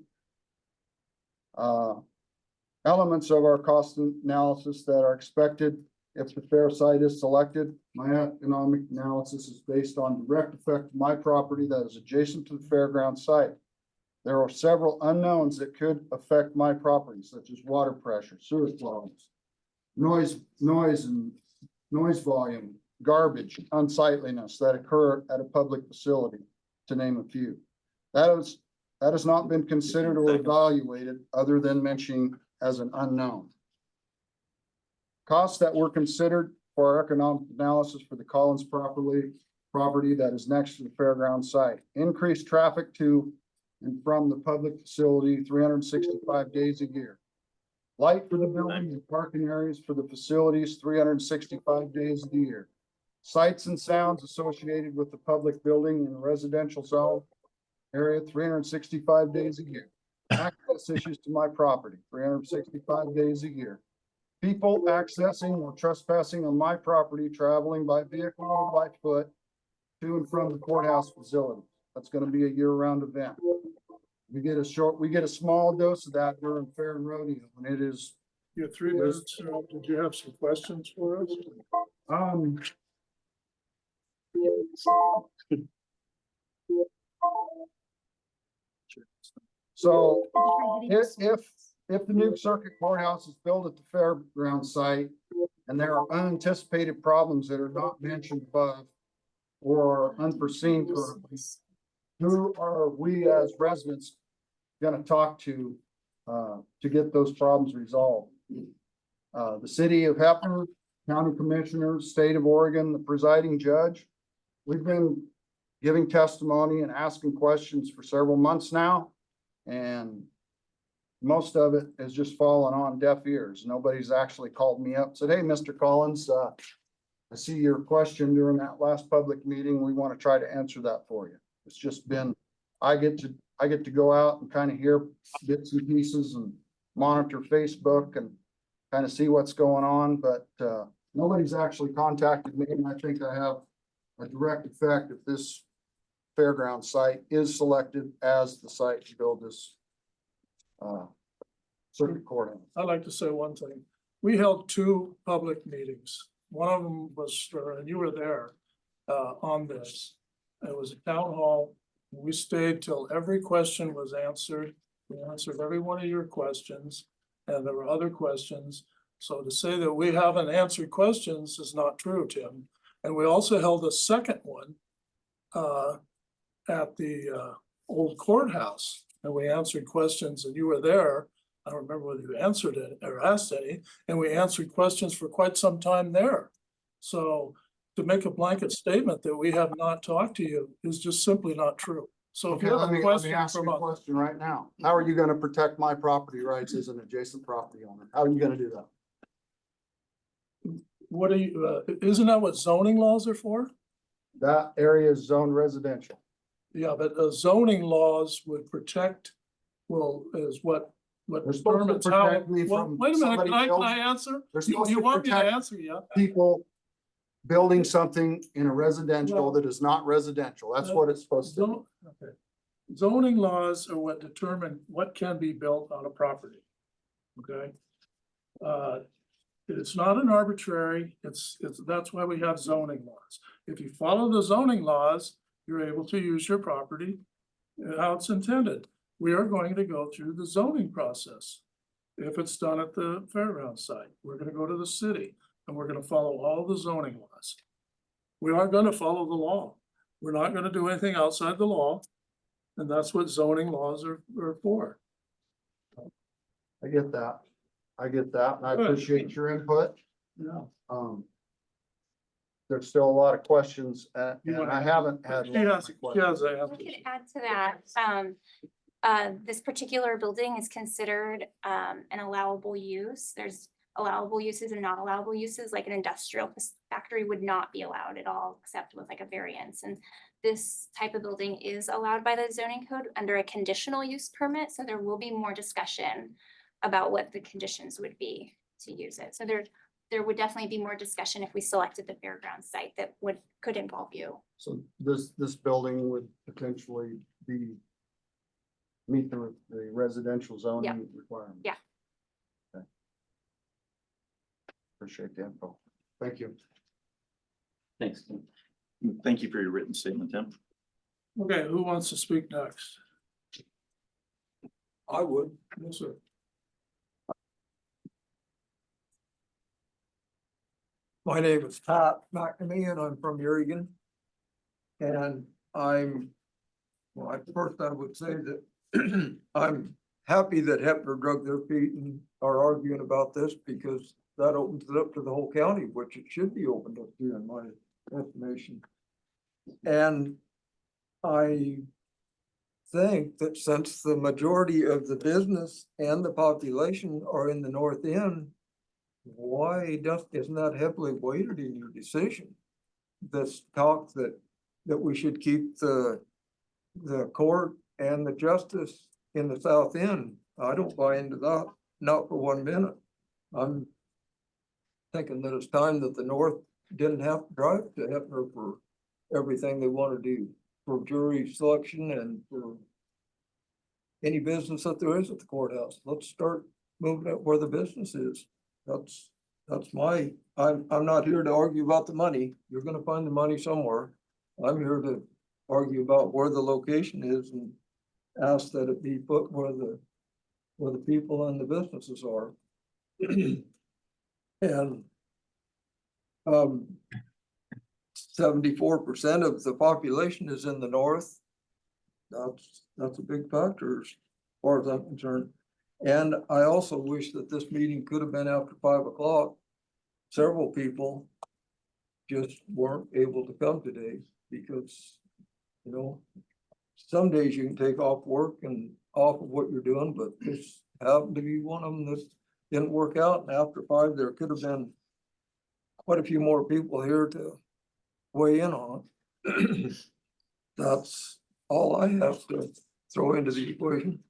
Elements of our cost analysis that are expected if the fair site is selected. My economic analysis is based on direct effect to my property that is adjacent to the fairground site. There are several unknowns that could affect my property, such as water pressure, sewage volumes, noise volume, garbage, unsightliness that occur at a public facility, to name a few. That has not been considered or evaluated other than mentioning as an unknown. Costs that were considered for our economic analysis for the Collins property that is next to the fairground site. Increased traffic to and from the public facility 365 days a year. Light for the building and parking areas for the facilities 365 days of the year. Sights and sounds associated with the public building in the residential zone area 365 days a year. Access issues to my property 365 days a year. People accessing or trespassing on my property, traveling by vehicle or by foot to and from the courthouse facility. That's going to be a year-round event. We get a small dose of that during fair and rodeo when it is. You have 3 minutes. Did you have some questions for us? So if the new circuit courthouse is built at the fairground site and there are unanticipated problems that are not mentioned above or unforeseen currently, who are we as residents going to talk to get those problems resolved? The city of Hefner, county commissioners, state of Oregon, the presiding judge. We've been giving testimony and asking questions for several months now, and most of it has just fallen on deaf ears. Nobody's actually called me up and said, hey, Mr. Collins, I see your question during that last public meeting. We want to try to answer that for you. It's just been, I get to go out and kind of hear bits and pieces and monitor Facebook and kind of see what's going on, but nobody's actually contacted me, and I think I have a direct effect if this fairground site is selected as the site to build this circuit courthouse. I'd like to say one thing. We held 2 public meetings. One of them was, and you were there on this. It was a town hall. We stayed till every question was answered. We answered every one of your questions, and there were other questions. So to say that we haven't answered questions is not true, Tim. And we also held a second one at the old courthouse, and we answered questions, and you were there. I don't remember whether you answered it or asked any, and we answered questions for quite some time there. So to make a blanket statement that we have not talked to you is just simply not true. So if you have Let a me question ask you from a us, question right now. How are you going to protect my property rights as an adjacent property owner? How are you going to do that? what are you, isn't that what zoning laws are for? That area is zoned residential. Yeah, but the zoning laws would protect, well, is what They're supposed to determines how. protect me Well, from wait a minute, somebody can I answer? They're You supposed to want me to protect answer, yeah? people building something in a residential Well, that is not residential. That's what it's supposed to do. Okay. Zoning laws are what determine what can be built on a property. Okay? It's not an arbitrary, that's why we have zoning laws. If you follow the zoning laws, you're able to use your property how it's intended. We are going to go through the zoning process. If it's done at the fairground site, we're gonna go to the city and we're gonna follow all the zoning laws. We are gonna follow the law. We're not gonna do anything outside the law. And that's what zoning laws are for. I get that. I get that. And I Good. appreciate your input. Yeah. There's still a lot of questions and You wanna- I haven't had. She has, I could add to that, this particular building is considered an allowable use. There's allowable uses and not allowable uses, like an industrial factory would not be allowed at all, except with like a variance. And this type of building is allowed by the zoning code under a conditional use permit, so there will be more discussion about what the conditions would be to use it. So there would definitely be more discussion if we selected the fairgrounds site that could involve you. So this building would potentially meet the residential zoning requirements? Yeah. Okay. Appreciate the info. Thank you. Thanks. Thank you for your written statement, Tim. Okay, who wants to speak next? I would. Yes, sir. My name is Pat McNamee and I'm from Urigan. And first I would say that I'm happy that Hepner drug their feet and are arguing about this because that opens it up to the whole county, which it should be opened up to in my estimation. And I think that since the majority of the business and the population are in the north end, isn't that heavily weighted in your decision? This talk that we should keep the court and the justice in the south end. I don't buy into that, not for 1 minute. I'm thinking that it's time that the north didn't have to drive to Hepner for everything they want to do, for jury selection and for any business that there is at the courthouse. Let's start moving it where the business is. That's I'm not here to argue about the money. You're gonna find the money somewhere. I'm here to argue about where the location is and ask that it be put where the people and the businesses are. And 74% of the population is in the north. That's a big factor as far as I'm concerned. And I also wish that this meeting could have been after 5 o'clock. Several people just weren't able to come today because, you know, some days you can take off work and off of what you're doing, but this happened to be one of them that didn't work out. And after 5, there could have been quite a few more people here to weigh in on it. That's all I have to throw into the equation.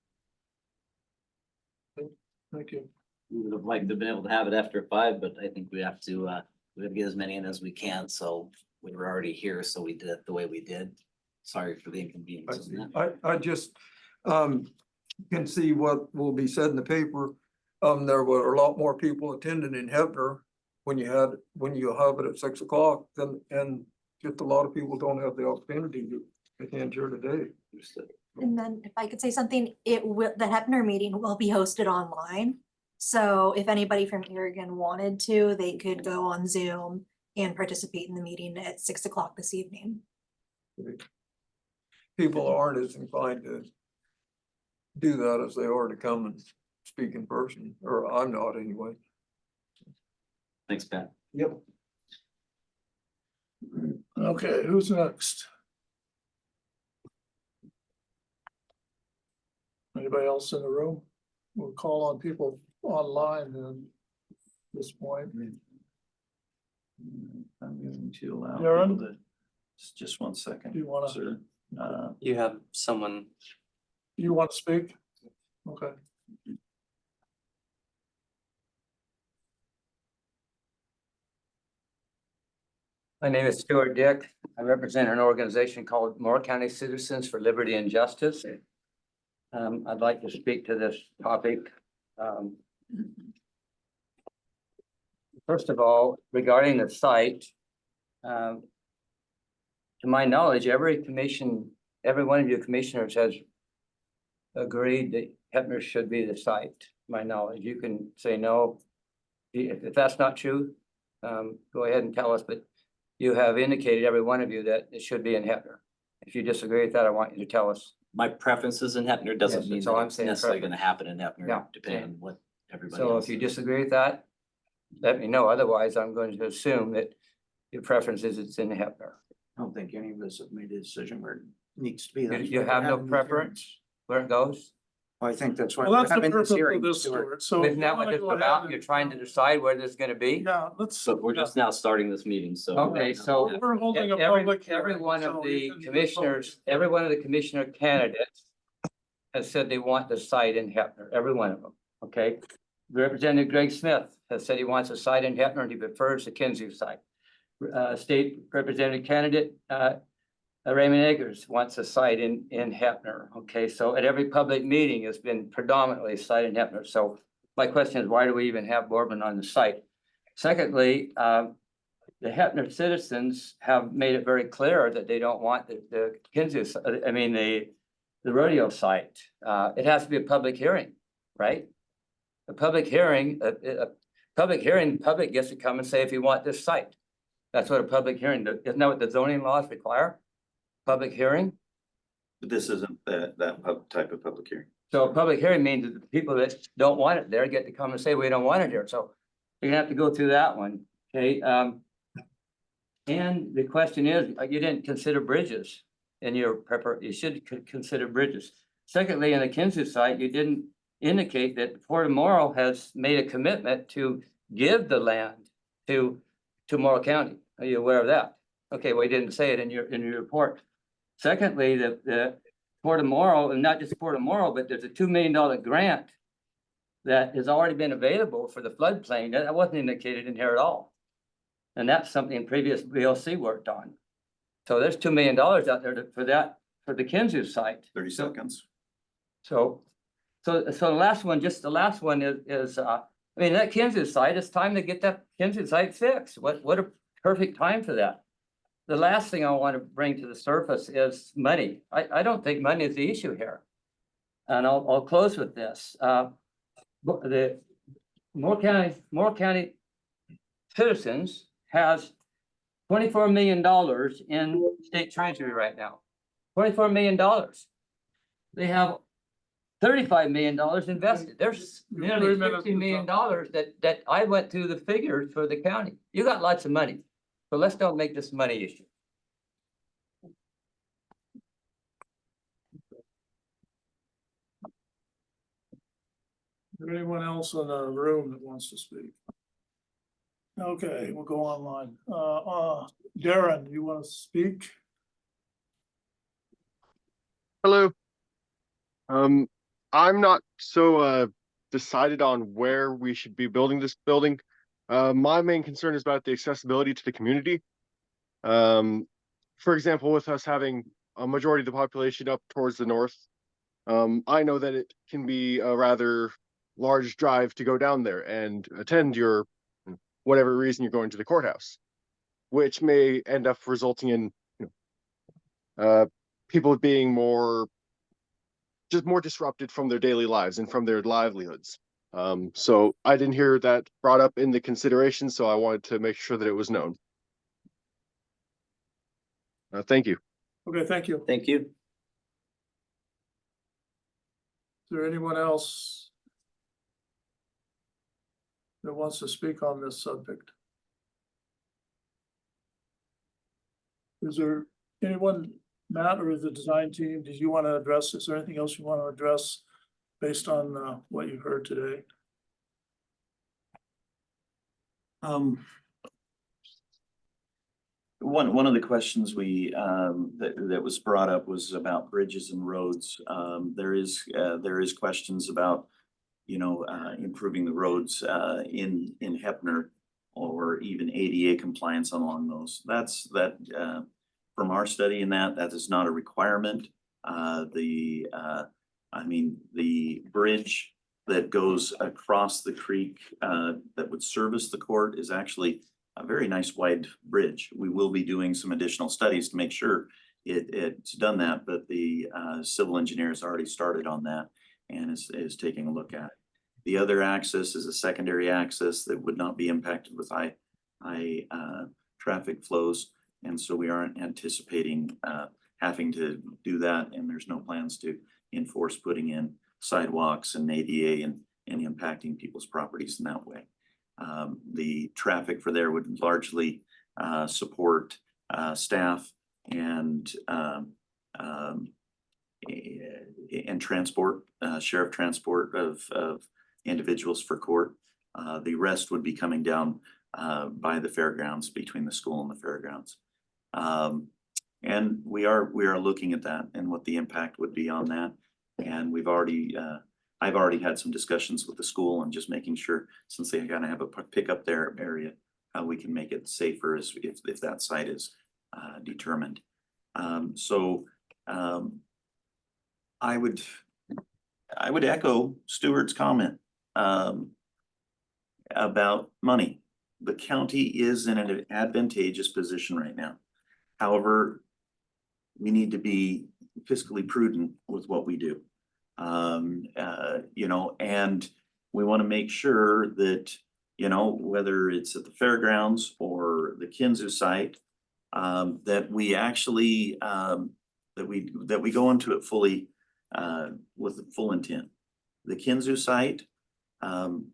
Thank you. We would have liked to have been able to have it after 5, but I think we have to get as many in as we can, so we were already here, so we did it the way we did. Sorry for the inconvenience. on that. I just can see what will be said in the paper. There were a lot more people attending in Hebner when you have it at 6 o'clock and just a lot of people don't have the opportunity to attend here today. And then if I could say something, the Hepner meeting will be hosted online. So if anybody from Oregon wanted to, they could go on Zoom and participate in the meeting at 6 o'clock this evening. People aren't as inclined to do that as they are to come and speak in person, or I'm not anyway. Thanks, Pat. Yep. Okay, who's next? Anybody else in the room? We'll call on people online then at this point. I'm going to allow Darren? people to, just 1 second. Do you wanna- Sir. You have someone, You want to speak? Okay. My name is Stuart Dick. I represent an organization called Moore County Citizens for Liberty and Justice. I'd like to speak to this topic. First of all, regarding the site, to my knowledge, every one of you commissioners has agreed that Hepner should be the site. To my knowledge, you can say no. If that's not true, go ahead and tell us, but you have indicated, every one of you, that it should be in Hepner. If you disagree with that, I want you to tell us. My preferences in Hepner doesn't Yes, mean that's all that I'm it's saying, necessarily gonna preference. happen in Hepner, Yeah, depending yeah. on what everybody So else if you says. disagree with that, let me know. Otherwise, I'm going to assume that your preference is it's in Hepner. I don't think any of us have made a decision where it needs to be. That's You why we're have no having these preference where it goes? Well, I think that's why Well, we're that's the having purpose this of hearing. this, Stuart. Stuart. So. if Isn't you that what wanna it's go ahead about? and- You're trying to decide where this is gonna be? Yeah, let's. So we're just now starting this meeting, so. Okay, so We're holding a every, public hearing. every one so of you the can- commissioners, every one of the commissioner candidates has said they want the site in Hefner, every one of them, okay? Representative Greg Smith has said he wants a site in Hefner and he prefers the Kinsey site. State Representative candidate, Raymond Eggers wants a site in Hefner, okay? So at every public meeting, it's been predominantly a site in Hefner. So my question is, why do we even have Boardman on the site? Secondly, the Hefner citizens have made it very clear that they don't want the Kinsey, I mean, the rodeo site. It has to be a public hearing, right? A public hearing, the public gets to come and say if you want this site. That's what a public hearing, isn't that what the zoning laws require? Public hearing? But this isn't that type of public hearing. So a public hearing means that the people that don't want it there get to come and say, we don't want it here. So you're gonna have to go through that one, okay? And the question is, you didn't consider bridges in your you should consider bridges. Secondly, in the Kinsey site, you didn't indicate that Port of Morrow has made a commitment to give the land to Morrow County. Are you aware of that? Okay, well, you didn't say it in your report. Secondly, the Port of Morrow, and not just Port of Morrow, but there's a $2 million grant that has already been available for the floodplain. That wasn't indicated in here at all. And that's something previous BLC worked on. So there's $2 million out there for the Kinsey site. 30 seconds. So the last one, just the last one is I mean, that Kinsey site, it's time to get that Kinsey site fixed. What a perfect time for that. The last thing I want to bring to the surface is money. I don't think money is the issue here. And I'll close with this. The Moore County citizens has $24 million in state treasury right now. $24 million. They have $35 million invested. There's nearly $50 million that I went through the figures for the county. You got lots of money. So let's don't make this a money issue. Is there anyone else in the room that wants to speak? Okay, we'll go online. Darren, you want to speak? Hello. I'm not so decided on where we should be building this building. My main concern is about the accessibility to the community. For example, with us having a majority of the population up towards the north, I know that it can be a rather large drive to go down there and attend your whatever reason you're going to the courthouse, which may end up resulting in people being more disrupted from their daily lives and from their livelihoods. So I didn't hear that brought up in the consideration, so I wanted to make sure that it was known. Thank you. Okay, thank you. Is Thank you. there anyone else that wants to speak on this subject? Is there anyone, Matt or the design team, did you want to address, is there anything else you want to address based on what you heard today? One of the questions that was brought up was about bridges and roads. There is questions about, improving the roads in Hepner or even ADA compliance along those. From our study in that is not a requirement. The bridge that goes across the creek that would service the court is actually a very nice wide bridge. We will be doing some additional studies to make sure it's done that, but the civil engineer has already started on that and is taking a look at it. The other access is a secondary access that would not be impacted with high traffic flows. And so we aren't anticipating having to do that, and there's no plans to enforce putting in sidewalks and ADA and impacting people's properties in that way. The traffic for there would largely support staff and and transport, sheriff transport of individuals for court. The rest would be coming down by the fairgrounds, between the school and the fairgrounds. And we are looking at that and what the impact would be on that. And we've already, I've already had some discussions with the school and just making sure, since they gotta have a pickup there area, how we can make it safer as if that site is determined. I would echo Stuart's comment about money. The county is in an advantageous position right now. However, we need to be fiscally prudent with what we do. You know, and we want to make sure that, you know, whether it's at the fairgrounds or the Kinzu site, that we actually, that we go into it fully, with the full intent. The Kinzu site,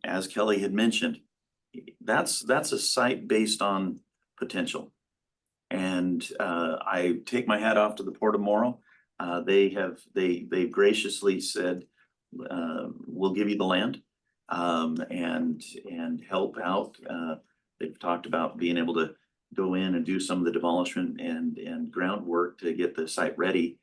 as Kelly had mentioned, that's a site based on potential. And I take my hat off to the Port of Morrow. They graciously said, we'll give you the land and help out. They've talked about being able to go in and do some of the demolishment and groundwork to get the site ready.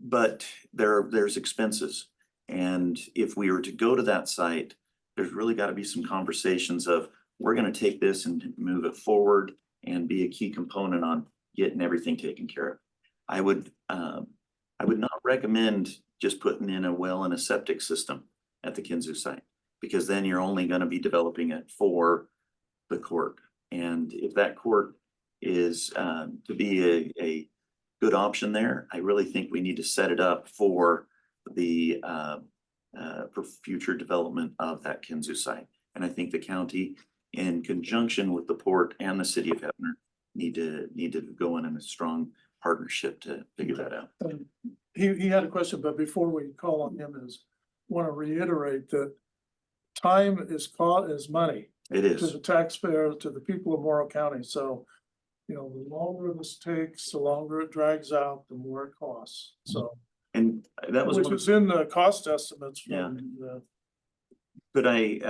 But there's expenses. And if we were to go to that site, there's really got to be some conversations of, we're going to take this and move it forward and be a key component on getting everything taken care of. I would not recommend just putting in a well and a septic system at the Kinzu site, because then you're only going to be developing it for the court. And if that court is to be a good option there, I really think we need to set it up for the for future development of that Kinzu site. And I think the county, in conjunction with the port and the city of Hefner, need to go in a strong partnership to figure that out. He had a question, but before we call on him, want to reiterate that time is money. It is. To the taxpayer, to the people of Morrow County. So, you know, the longer this takes, the longer it drags out, the more it costs. So, and that was which is in the cost estimates from Yeah. the. Could I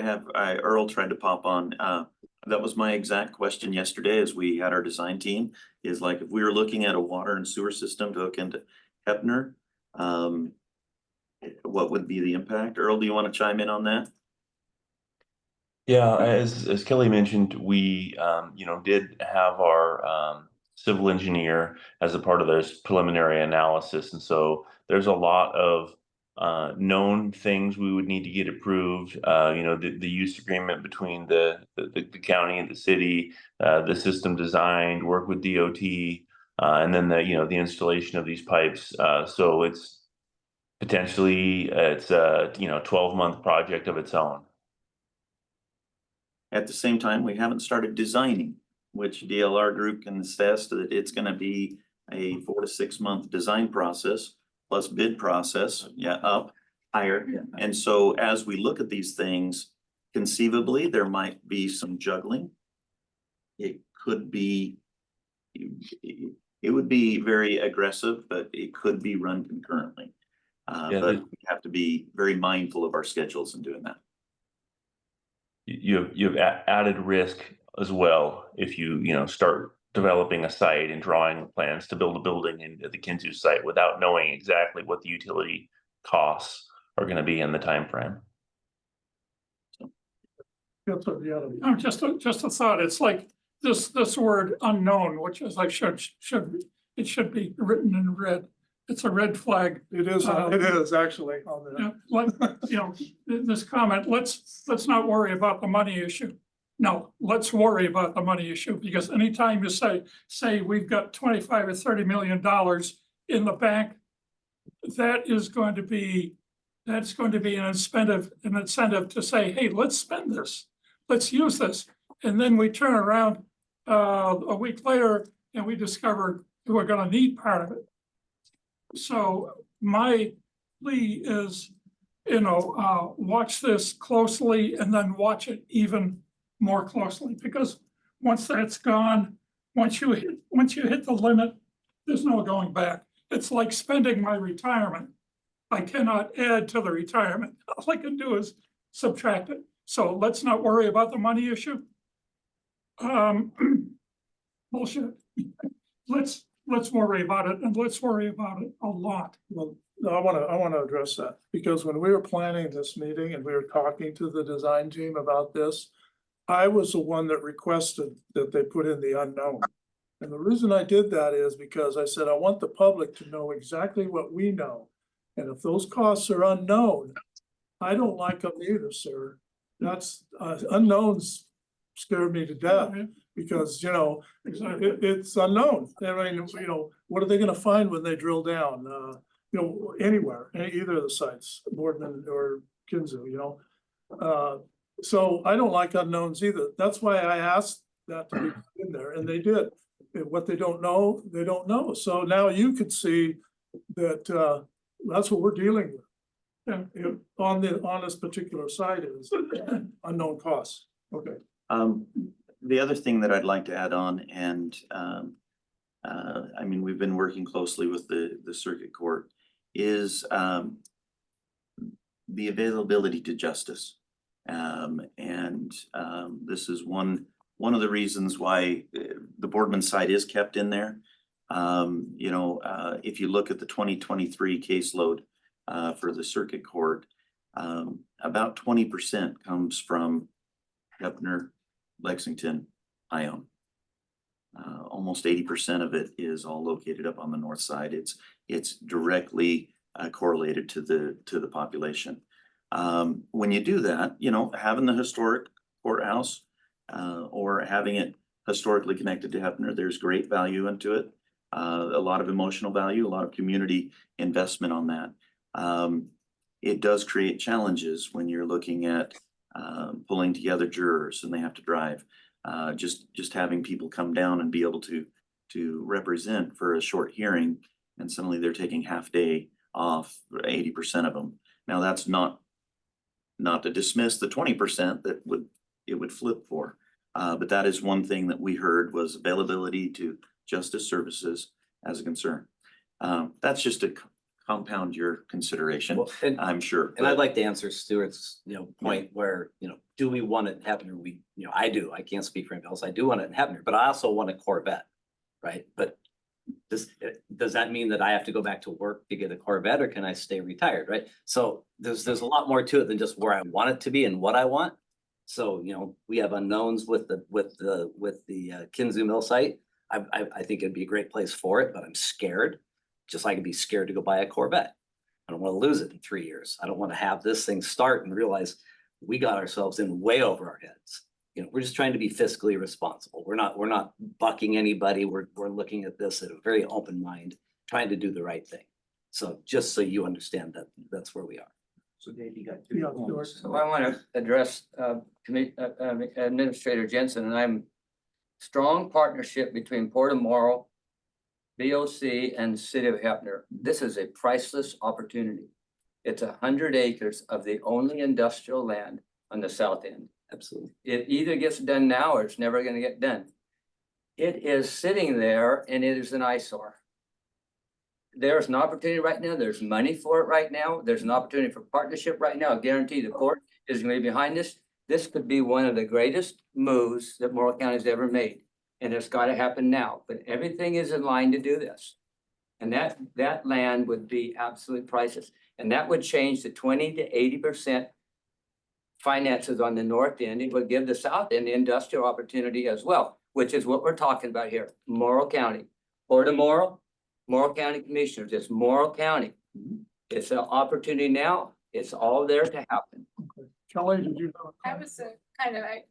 have Earl tried to pop on? That was my exact question yesterday as we had our design team, is like, if we were looking at a water and sewer system to hook into Hefner, what would be the impact? Earl, do you want to chime in on that? Yeah, as Kelly mentioned, we did have our civil engineer as a part of this preliminary analysis, and so there's a lot of known things we would need to get approved. The use agreement between the county and the city, the system designed, work with DOT, and then the installation of these pipes. So it's potentially a 12-month project of its own. At the same time, we haven't started designing, which DLR group can attest that it's going to be a 4 to 6 month design process plus bid process, up higher. And so as we look at these things, conceivably, there might be some juggling. It would be very aggressive, but it could be run concurrently. But we have to be very mindful of our schedules in doing that. You've added risk as well if you start developing a site and drawing plans to build a building in the Kinzu site without knowing exactly what the utility costs are going to be in the time frame. Just a thought. It's like this word unknown, which is like should be written in red. It's a red flag. It is actually on there. This comment, let's not worry about the money issue. No, let's worry about the money issue, because anytime you say we've got 25 or 30 million dollars in the bank, that's going to be an incentive to say, hey, let's spend this, let's use this. And then we turn around a week later and we discover we're going to need part of it. So my plea is, watch this closely and then watch it even more closely, because once that's gone, once you hit the limit, there's no going back. It's like spending my retirement. I cannot add to the retirement. All I can do is subtract it. So let's not worry about the money issue. Bullshit. Let's worry about it, and let's worry about it a lot. Well, no, I wanna address that, because when we were planning this meeting and we were talking to the design team about this, I was the one that requested that they put in the unknown. And the reason I did that is because I said, I want the public to know exactly what we know. And if those costs are unknown, I don't like them either, sir. That's, unknowns scare me to death, because, you know, it's unknown. I mean, you know, what are they gonna find when they drill down? You know, anywhere, either of the sites, Boardman or Kinzu, you know? So I don't like unknowns either. That's why I asked that to be in there, and they did. And what they don't know, they don't know. So now you could see that, that's what we're dealing with. And on this particular site is unknown costs. Okay. The other thing that I'd like to add on, and I mean, we've been working closely with the circuit court, is the availability to justice. This is one of the reasons why the Boardman site is kept in there. You know, if you look at the 2023 caseload for the circuit court, about 20% comes from Heppner, Lexington, Ione. Almost 80% of it is all located up on the north side. It's directly correlated to the population. When you do that, you know, having the historic courthouse or having it historically connected to Heppner, there's great value into it. A lot of emotional value, a lot of community investment on that. It does create challenges when you're looking at pulling together jurors and they have to drive. Just having people come down and be able to represent for a short hearing, and suddenly they're taking half day off, 80% of them. Now that's not to dismiss the 20% that it would flip for. But that is one thing that we heard was availability to justice services as a concern. That's just to compound your consideration, Well, and- I'm sure. And I'd like to answer Stuart's, point where, do we want it in Heppner? I do. I can't speak for anybody else. I do want it in Heppner, but I also want a Corvette, right? But does that mean that I have to go back to work to get a Corvette, or can I stay retired, right? So there's a lot more to it than just where I want it to be and what I want. So, we have unknowns with the Kinzu Mill site. I think it'd be a great place for it, but I'm scared. Just like I'd be scared to go buy a Corvette. I don't want to lose it in 3 years. I don't want to have this thing start and realize we got ourselves in way over our heads. We're just trying to be fiscally responsible. We're not bucking anybody. We're looking at this at a very open mind, trying to do the right thing. So just so you understand that that's where we are. So Dave, you got Yeah, two. sure. So I want to address Administrator Jensen, and I'm strong partnership between Port of Morrow, BOC, and the city of Heppner. This is a priceless opportunity. It's 100 acres of the only industrial land on the south end. Absolutely. It either gets done now or it's never going to get done. It is sitting there and it is an eyesore. There's an opportunity right now. There's money for it right now. There's an opportunity for partnership right now. I guarantee the court is going to be behind this. This could be one of the greatest moves that Morrow County has ever made. And it's got to happen now, but everything is in line to do this. And that land would be absolutely priceless. And that would change the 20 to 80% finances on the north end. It would give the south end the industrial opportunity as well, which is what we're talking about here. Morrow County, Port of Morrow, Morrow County Commissioners, it's Morrow County. It's an opportunity now. It's all there to happen. Kelly, did you? I was I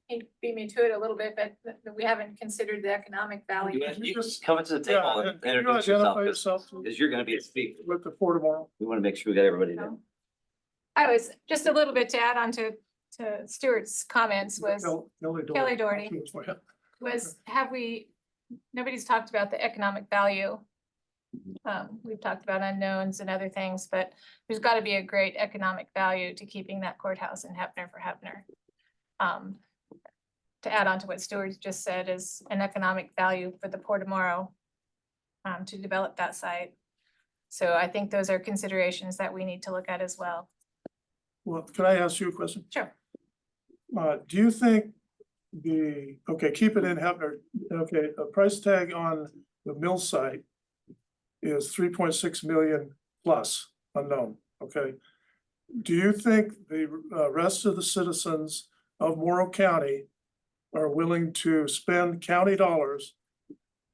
beat me to it a little bit, but we haven't considered the economic value. You just come to the table and Can you introduce identify yourself, yourself because you're going to be a speaker. with the Port of Morrow? We want to make sure we got everybody there. I was just a little bit to add on to Stuart's comments was Kelly Doherty. Nobody's talked about the economic value. We've talked about unknowns and other things, but there's got to be a great economic value to keeping that courthouse in Heppner for Heppner. To add on to what Stuart just said is an economic value for the Port of Morrow to develop that site. So I think those are considerations that we need to look at as well. Well, can I ask you a question? Sure. Do you think okay, keep it in Hefner, okay, a price tag on the mill site is 3.6 million plus unknown, okay? Do you think the rest of the citizens of Morrow County are willing to spend county dollars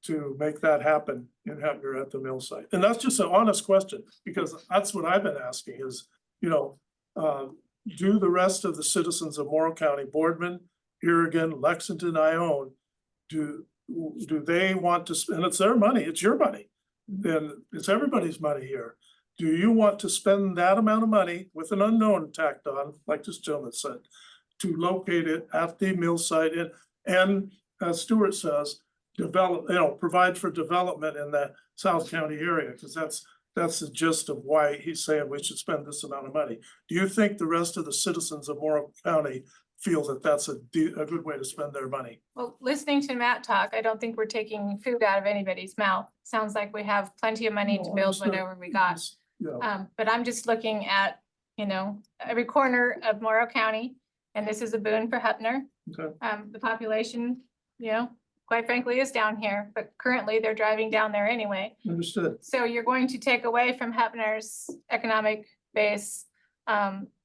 to make that happen in Hefner at the mill site? And that's just an honest question, because that's what I've been asking is, do the rest of the citizens of Morrow County, Boardman, Irrigan, Lexington, Ione, do they want to spend, it's their money, it's your money, then it's everybody's money here. Do you want to spend that amount of money with an unknown tacked on, like this gentleman said, to locate it at the mill site and as Stuart says, provide for development in that South County area, because that's the gist of why he's saying we should spend this amount of money. Do you think the rest of the citizens of Morrow County feel that that's a good way to spend their money? Well, listening to Matt talk, I don't think we're taking food out of anybody's mouth. Sounds like we have plenty of money to No, build understood. whatever we got. Yeah, But I'm just looking at, every corner of Morrow County, and this is a boon for Hefner. okay, The population, quite frankly, is down here, but currently they're driving down there anyway. understood. So you're going to take away from Hefner's economic base.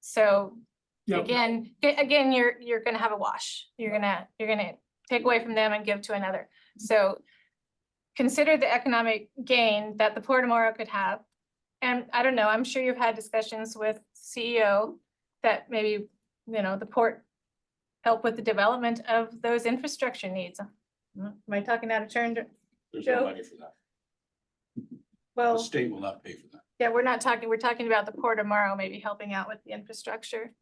So Yeah, again, you're gonna have a wash. You're gonna take away from them and give to another. So consider the economic gain that the Port of Morrow could have. And I don't know, I'm sure you've had discussions with CEO that maybe, the port help with the development of those infrastructure needs. Am I talking out of turn? There's Joe? no money for that. The Well, state will not pay for that. yeah, we're talking about the Port of Morrow maybe helping out with the infrastructure.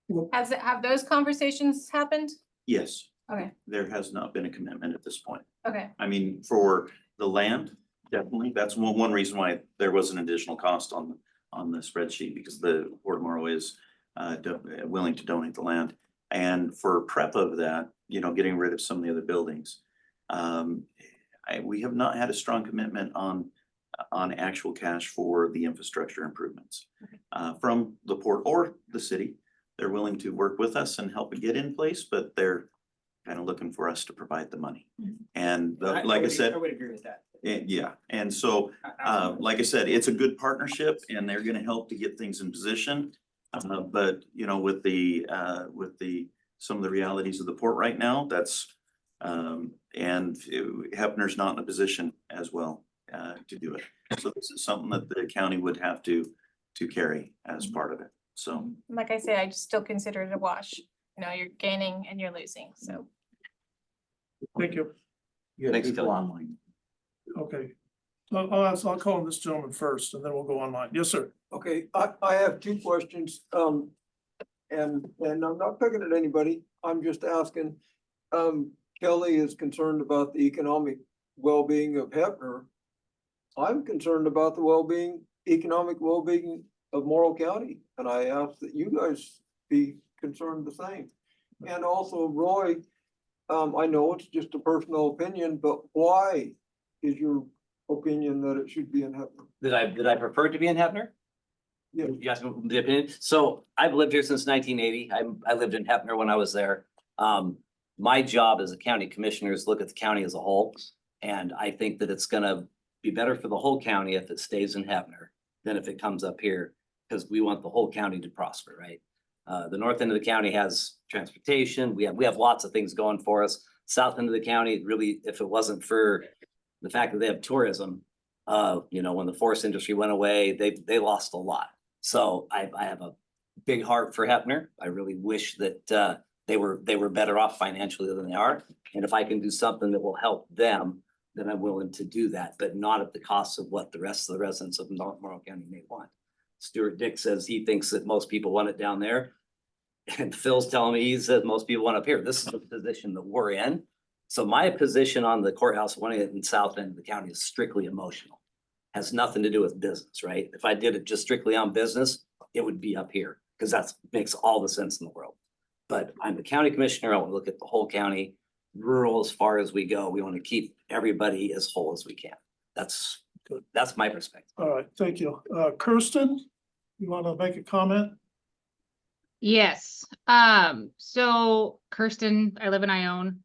Well- Have those conversations happened? Yes, Okay, there has not been a commitment at this point. okay, I mean, for the land, definitely, that's one reason why there was an additional cost on the spreadsheet, because the Port of Morrow is willing to donate the land. And for prep of that, getting rid of some of the other buildings. We have not had a strong commitment on actual cash for the infrastructure improvements. From the port or the city, they're willing to work with us and help it get in place, but they're kind of looking for us to provide the money. And like I said. I would agree with that. Yeah, and so, like I said, it's a good partnership and they're gonna help to get things in position. But with some of the realities of the port right now, that's, Hefner's not in a position as well, to do it. So this is something that the county would have to carry as part of it, so. like I say, I just still consider it a wash. You're gaining and you're losing, so. thank you. You have Thanks, people Kelly. online. Okay. I'll call on this gentleman first and then we'll go online. Yes, sir. Okay, I have two questions, and I'm not picking at anybody, I'm just asking. Kelly is concerned about the economic well-being of Hefner. I'm concerned about the economic well-being of Morrow County, and I ask that you guys be concerned the same. And also, Roy, I know it's just a personal opinion, but why is your opinion that it should be in Hefner? Did I prefer it to be in Hefner? Yeah. You asked me the opinion. So I've lived here since 1980. I lived in Hefner when I was there. My job as a county commissioner is look at the county as a whole. And I think that it's gonna be better for the whole county if it stays in Hefner than if it comes up here, because we want the whole county to prosper, right? The north end of the county has transportation. We have lots of things going for us. South end of the county, really, if it wasn't for the fact that they have tourism, when the forest industry went away, they lost a lot. So I have a big heart for Hefner. I really wish that they were better off financially than they are. And if I can do something that will help them, then I'm willing to do that, but not at the cost of what the rest of the residents of North Morrow County may want. Stuart Dick says he thinks that most people want it down there. And Phil's telling me he says most people want up here. This is the position that we're in. So my position on the courthouse, one in south end of the county, is strictly emotional. Has nothing to do with business, right? If I did it just strictly on business, it would be up here, because that makes all the sense in the world. But I'm the county commissioner. I want to look at the whole county, rural as far as we go. We want to keep everybody as whole as we can. That's, Good. that's my perspective. All right, thank you. Kirsten, you want to make a comment? Yes, so Kirsten, I live in Ione.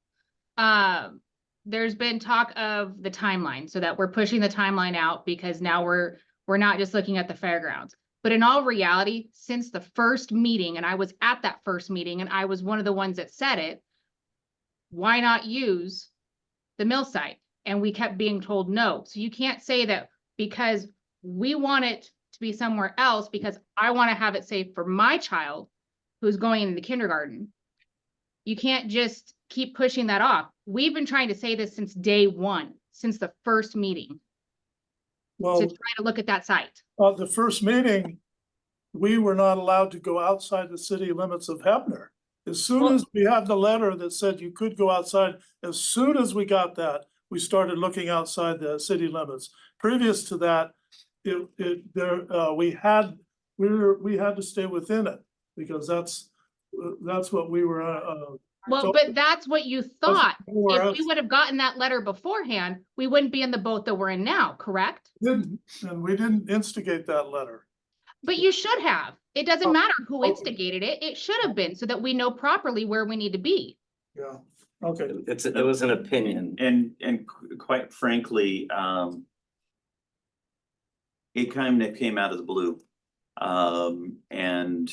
There's been talk of the timeline, so that we're pushing the timeline out because now we're not just looking at the fairgrounds. But in all reality, since the first meeting, and I was at that first meeting and I was one of the ones that said it, why not use the mill site? And we kept being told no. So you can't say that because we want it to be somewhere else because I want to have it safe for my child who's going into kindergarten. You can't just keep pushing that off. We've been trying to say this since day one, since the first meeting, Well, to try to look at that site. the first meeting, we were not allowed to go outside the city limits of Hebner. As soon as we had the letter that said you could go outside, as soon as we got that, we started looking outside the city limits. Previous to that, we had to stay within it because that's what we were. Well, but that's what you thought. If we would have gotten that letter beforehand, we wouldn't be in the boat that we're in now, correct? And we didn't instigate that letter. But you should have. It doesn't matter who instigated it. It should have been so that we know properly where we need to be. Yeah, okay. It was an opinion. And quite frankly, it kind of came out of the blue. And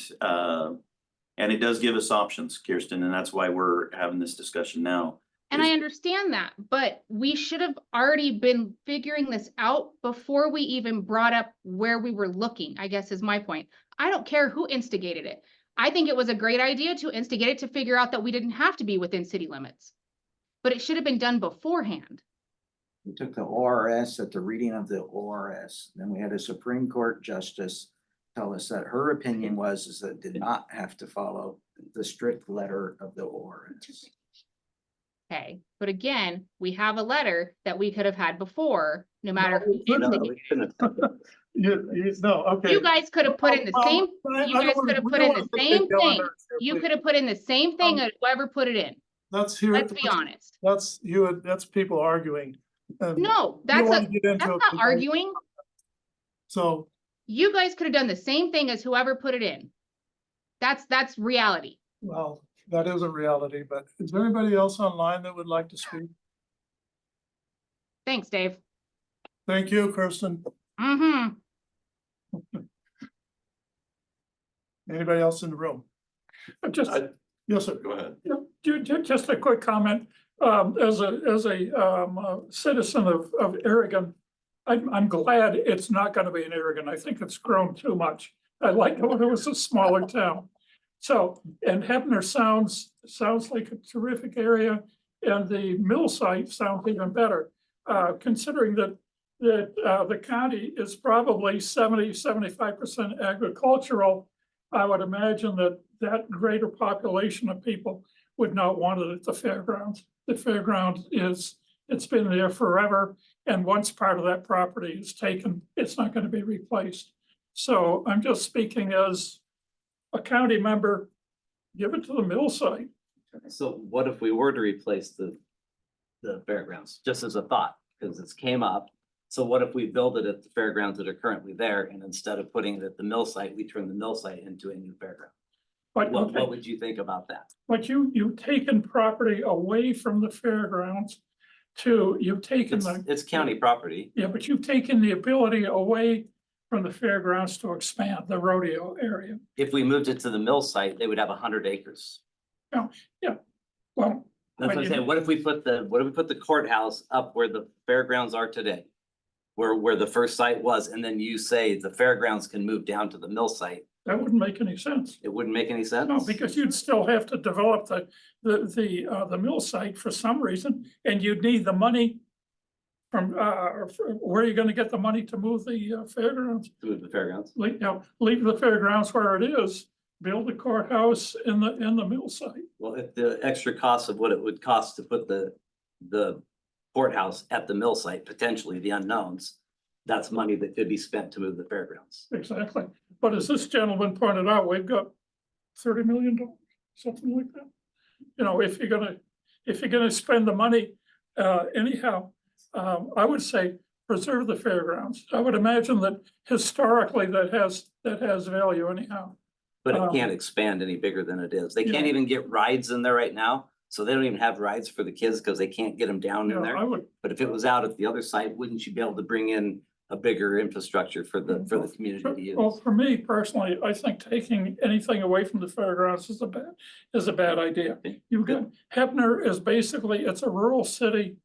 it does give us options, Kirsten, and that's why we're having this discussion now. And I understand that, but we should have already been figuring this out before we even brought up where we were looking, I guess is my point. I don't care who instigated it. I think it was a great idea to instigate it to figure out that we didn't have to be within city limits. But it should have been done beforehand. We took the ORS at the reading of the ORS, then we had a Supreme Court justice tell us that her opinion is that it did not have to follow the strict letter of the ORS. Okay, but again, we have a letter that we could have had before, no matter who No, instigated we shouldn't have. No, okay. You guys could have put in the Well, same, I you don't guys wanna- could have we put don't in wanna the put same big yellow thing. nerves here, You please. could have put in the same thing as whoever put it in. Let's hear. Let's be honest. That's people arguing. And No, you that's wanna get into not it, arguing. So, You guys could have done the same thing as whoever put it in. That's reality. well, that is a reality, but is there anybody else online that would like to speak? Thanks, Dave. Thank you, Kirsten. Mm-hmm. Anybody else in the room? Just, Yes, sir. Go ahead. just a quick comment, as a citizen of Aragon, I'm glad it's not gonna be in Aragon. I think it's grown too much. I like it when it was a smaller town. So, and Hebner sounds like a terrific area, and the mill site sounds even better. Considering that the county is probably 75% agricultural, I would imagine that greater population of people would not want it at the fairgrounds. The fairground it's been there forever, and once part of that property is taken, it's not going to be replaced. So I'm just speaking as a county member, give it to the mill site. So what if we were to replace the fairgrounds, just as a thought, because it's came up. So what if we build it at the fairgrounds that are currently there, and instead of putting it at the mill site, we turn the mill site into a new fairground? But, What would you think about that? but you've taken property away from the fairgrounds you've taken It's county property. yeah, but you've taken the ability away from the fairgrounds to expand the rodeo area. If we moved it to the mill site, they would have 100 acres. Well, That's what I'm saying. What if we put the courthouse up where the fairgrounds are today? Where the first site was, and then you say the fairgrounds can move down to the mill site. that wouldn't make any sense. It wouldn't make any sense? No, because you'd still have to develop the mill site for some reason, and you'd need the money from, where are you gonna get the money to move the fairgrounds? To move the fairgrounds. Leave the fairgrounds where it is, build the courthouse in the mill site. Well, if the extra cost of what it would cost to put the courthouse at the mill site, potentially the unknowns, that's money that could be spent to move the fairgrounds. Exactly. But as this gentleman pointed out, we've got $30 million, something like that. You know, if you're gonna spend the money, anyhow, I would say preserve the fairgrounds. I would imagine that historically that has value anyhow. But it can't expand any bigger than it is. They can't Yeah. even get rides in there right now. So they don't even have rides for the kids because they can't get them down Yeah, in I there. would, But if it was out at the other side, wouldn't you be able to bring in a bigger infrastructure for the community to well, use? for me personally, I think taking anything away from the fairgrounds is a bad idea. You've got, Hebner is basically, it's a rural city.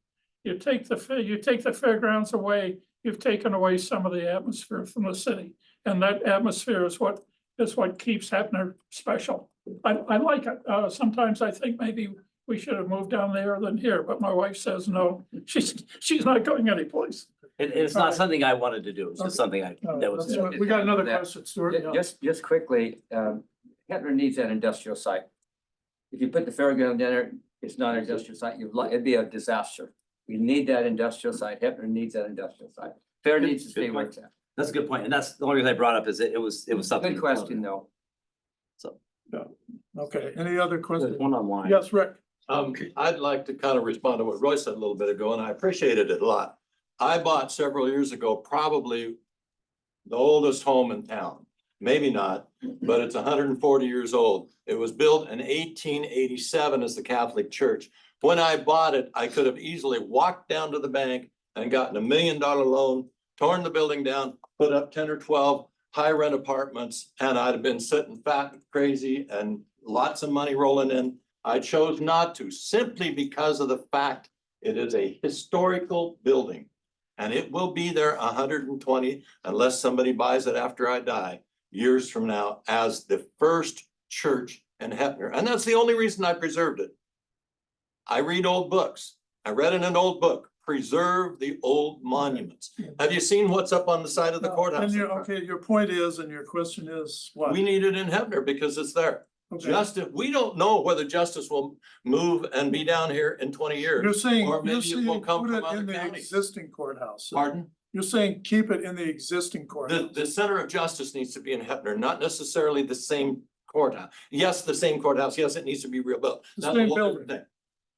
You take the fairgrounds away, you've taken away some of the atmosphere from the city. And that atmosphere is what keeps Hebner special. I like it. Sometimes I think maybe we should have moved down there than here, but my wife says no, she's not going anyplace. It's not something I wanted to do. It's just something that was. That's what- We got another Yeah. question, Stuart. Yeah. Just quickly, Hetner needs that industrial site. If you put the fairground in there, it's not an industrial site, it'd be a disaster. We need that industrial site. Hetner needs that industrial site. Fair needs to stay where it's at. That's a good point. And that's the only reason I brought up is it was something. Good question, though. So Okay, any other there's questions? one online. Yes, Rick. I'd like to kind of respond to what Roy said a little bit ago, and I appreciated it a lot. I bought several years ago, probably the oldest home in town. Maybe not, but it's 140 years old. It was built in 1887 as the Catholic Church. When I bought it, I could have easily walked down to the bank and gotten $1 million loan, torn the building down, put up 10 or 12 high rent apartments, and I'd have been sitting fat and crazy and lots of money rolling in. I chose not to, simply because of the fact it is a historical building. And it will be there 120 unless somebody buys it after I die, years from now, as the first church in Hetner. And that's the only reason I preserved it. I read old books. I read in an old book, preserve the old monuments. Have you seen what's up on the side of the courthouse? And okay, your point is, and your question is what? We need it in Hetner because it's there. Okay. Justice, we don't know whether Justice will move and be down here in 20 years. You're saying, Or maybe it will come put from it other in the counties. existing courthouse. Pardon? You're saying keep it in the existing courthouse. The center of justice needs to be in Hetner, not necessarily the same courthouse. Yes, the same courthouse. Yes, it needs to be rebuilt. The That's a same whole building. different thing.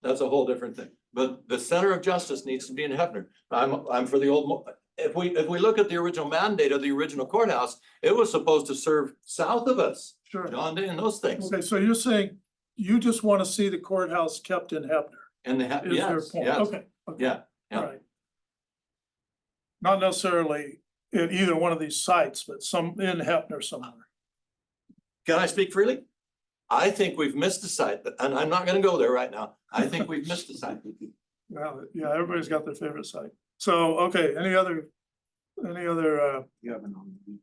That's a whole different thing. But the center of justice needs to be in Hetner. I'm for the old, if we look at the original mandate of the original courthouse, it was supposed to serve south of us. Sure. John Day and those things. Okay, so you're saying you just want to see the courthouse kept in Hebner? And Is your yes, point? yes, Okay. yeah, yeah. All right. Not necessarily in either one of these sites, but some in Hebner somewhere. Can I speak freely? I think we've missed a site, and I'm not gonna go there right now. I think we've missed a site. Well, yeah, everybody's got their favorite site. So, okay, any other, You have an on.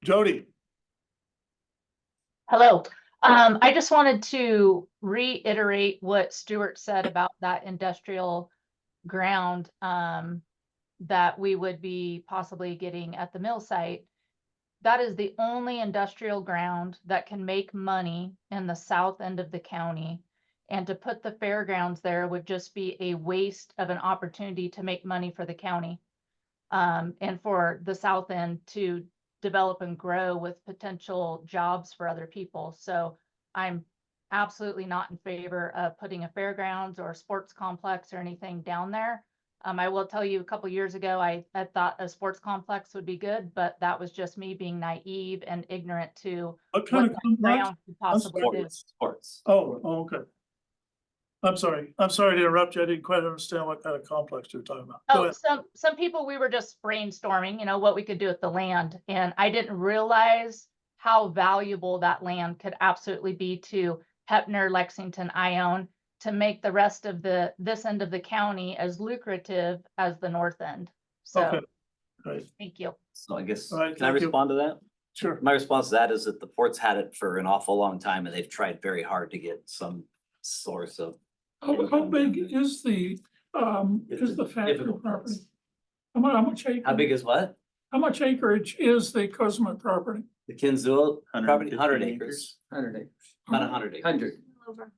Jody? Hello. I just wanted to reiterate what Stuart said about that industrial ground that we would be possibly getting at the mill site. That is the only industrial ground that can make money in the south end of the county. And to put the fairgrounds there would just be a waste of an opportunity to make money for the county. And for the south end to develop and grow with potential jobs for other people. So I'm absolutely not in favor of putting a fairgrounds or a sports complex or anything down there. I will tell you, a couple years ago, I thought a sports complex would be good, but that was just me being naive and ignorant to What kind of that complex? ground could possibly do. Sports. Oh, okay. I'm sorry to interrupt you. I didn't quite understand what kind of complex you're talking about. Go Oh, ahead. some people, we were just brainstorming, what we could do with the land. And I didn't realize how valuable that land could absolutely be to Hebner, Lexington, Ione, to make the rest of this end of the county as lucrative as the north end. So, Okay. Right. thank you. So I guess, All right, can I thank you. respond to that? Sure. My response to that is that the port's had it for an awful long time and they've tried very hard to get some source of. How big is the factory difficult. property? How much How acreage, big is what? how much acreage is the Cosmo property? The Kinzua property, 100 115 acres, 100 acres. about 100 acres. 100. Over.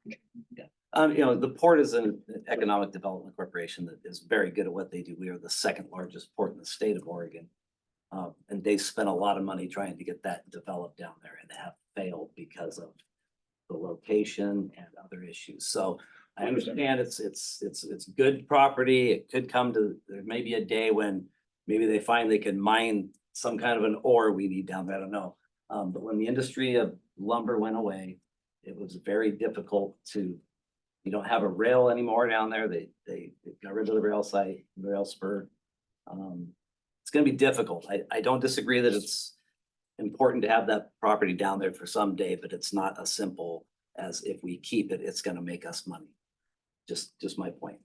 The port is an economic development corporation that is very good at what they do. We are the second largest port in the state of Oregon. And they spent a lot of money trying to get that developed down there and have failed because of the location and other issues. So I understand it's good property. It could come to, there may be a day when maybe they find they can mine some kind of an ore we need down there, I don't know. But when the industry of lumber went away, it was very difficult to, you don't have a rail anymore down there. They got rid of the rail site, rail spur. It's gonna be difficult. I don't disagree that it's important to have that property down there for some day, but it's not as simple as if we keep it, it's gonna make us money. Just my point.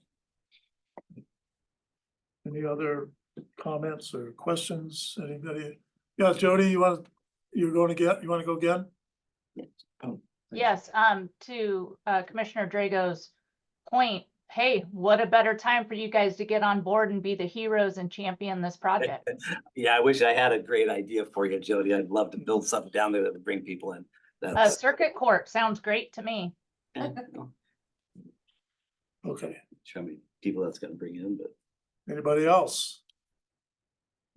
Any other comments or questions? Anybody? Yeah, Jody, you want to go again? Yes, to Commissioner Drago's point, hey, what a better time for you guys to get on board and be the heroes and champion this project. Yeah, I wish I had a great idea for you, Jody. I'd love to build something down there that would bring people in. That's Circuit court sounds great to me. Okay. Show me people that's gonna bring in, but Anybody else?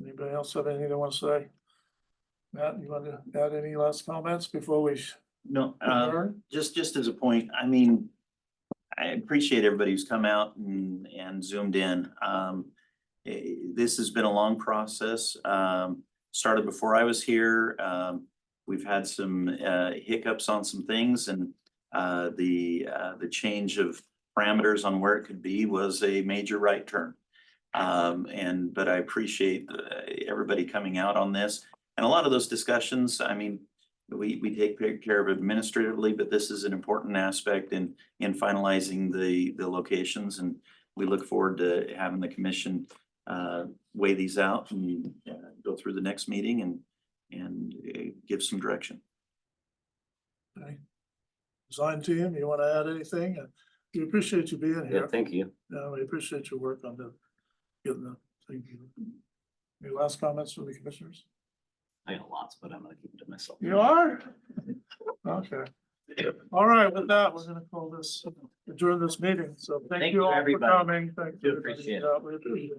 Anybody else have anything they want to say? Matt, you want to add any last comments before we? No, adjourn? just as a point, I mean, I appreciate everybody who's come out and zoomed in. This has been a long process. Started before I was here. We've had some hiccups on some things, and the change of parameters on where it could be was a major right turn. But I appreciate everybody coming out on this. And a lot of those discussions, I mean, we take care of administratively, but this is an important aspect in finalizing the locations. And we look forward to having the commission weigh these out and go through the next meeting and give some direction. Okay. Design team, you want to add anything? We appreciate you being yeah, here. thank you. We appreciate your work on getting the thing. Any last comments from the commissioners? I got lots, but I'm gonna keep it to myself. You are? Okay. All right, with that, we're gonna call this, adjourn this meeting. So thank Thank you you, all for everybody. coming. Thank Do you. appreciate it. We appreciate it.